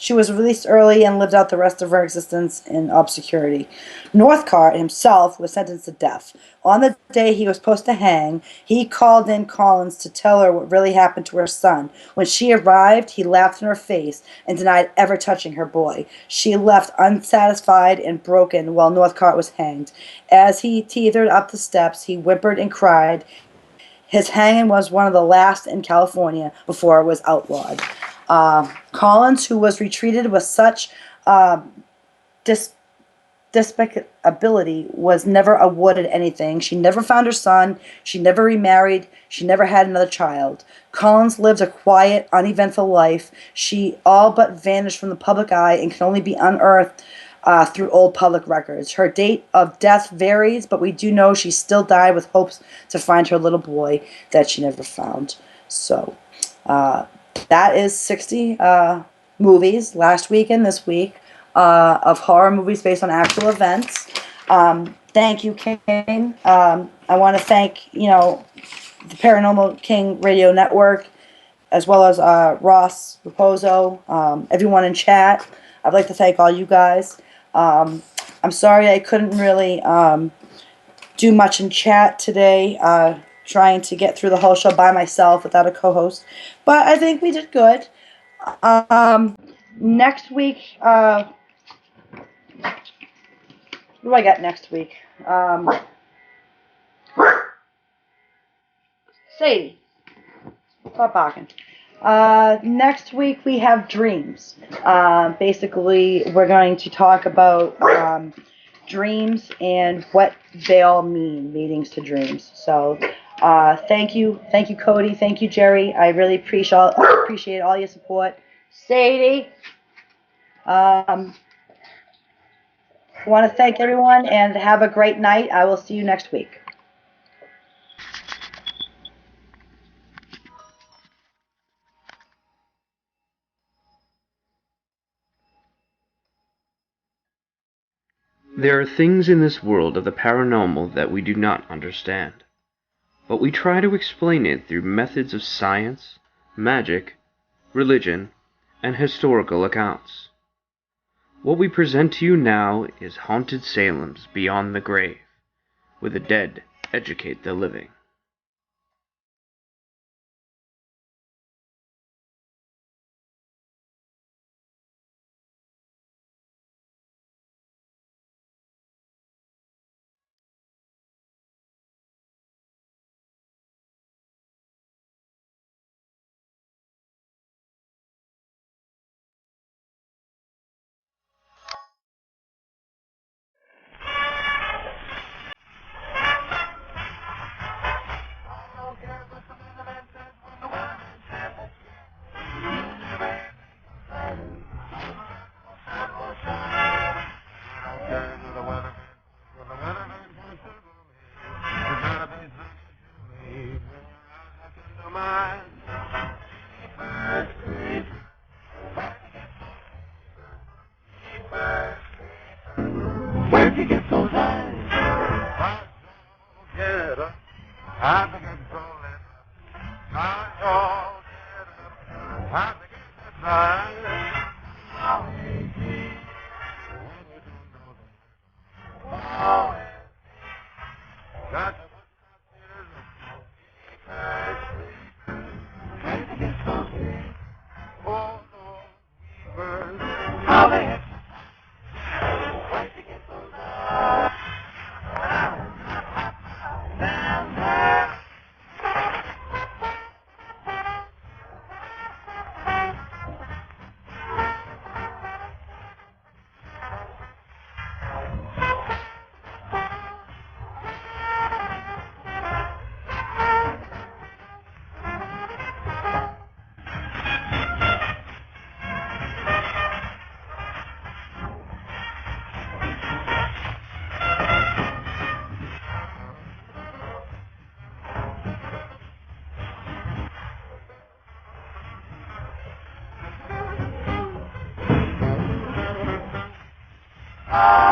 She was released early and lived out the rest of her existence in obscurity. Northcott himself was sentenced to death. On the day he was supposed to hang, he called in Collins to tell her what really happened to her son. When she arrived, he laughed in her face and denied ever touching her boy. She left unsatisfied and broken while Northcott was hanged. As he teetered up the steps, he whimpered and cried. His hanging was one of the last in California before it was outlawed. Collins, who was treated with such dis- despicability, was never awarded anything. She never found her son. She never remarried. She never had another child. Collins lived a quiet, uneventful life. She all but vanished from the public eye and can only be unearthed through old public records. Her date of death varies, but we do know she still died with hopes to find her little boy that she never found. So, that is 60 movies last week and this week of horror movies based on actual events. Thank you, King. I want to thank, the Paranormal King Radio Network, as well as Ross Raposo, everyone in chat. I'd like to thank all you guys. I'm sorry I couldn't really do much in chat today, trying to get through the whole show by myself without a co-host. But I think we did good. Next week, what do I got next week? Sadie, stop barking. Next week we have dreams. Basically, we're going to talk about dreams and what they all mean, meanings to dreams. So, thank you, Cody, thank you, Jerry. I really appreciate all your support. Sadie, I want to thank everyone and have a great night. I will see you next week. There are things in this world of the paranormal that we do not understand, but we try to explain it through methods of science, magic, religion, and historical accounts. What we present to you now is Haunted Salem's Beyond the Grave, where the dead educate the living. Where'd you get those eyes? Get up. I begin rolling. I all get up. I begin to fly. Got to oh, no, birds. How they Ah!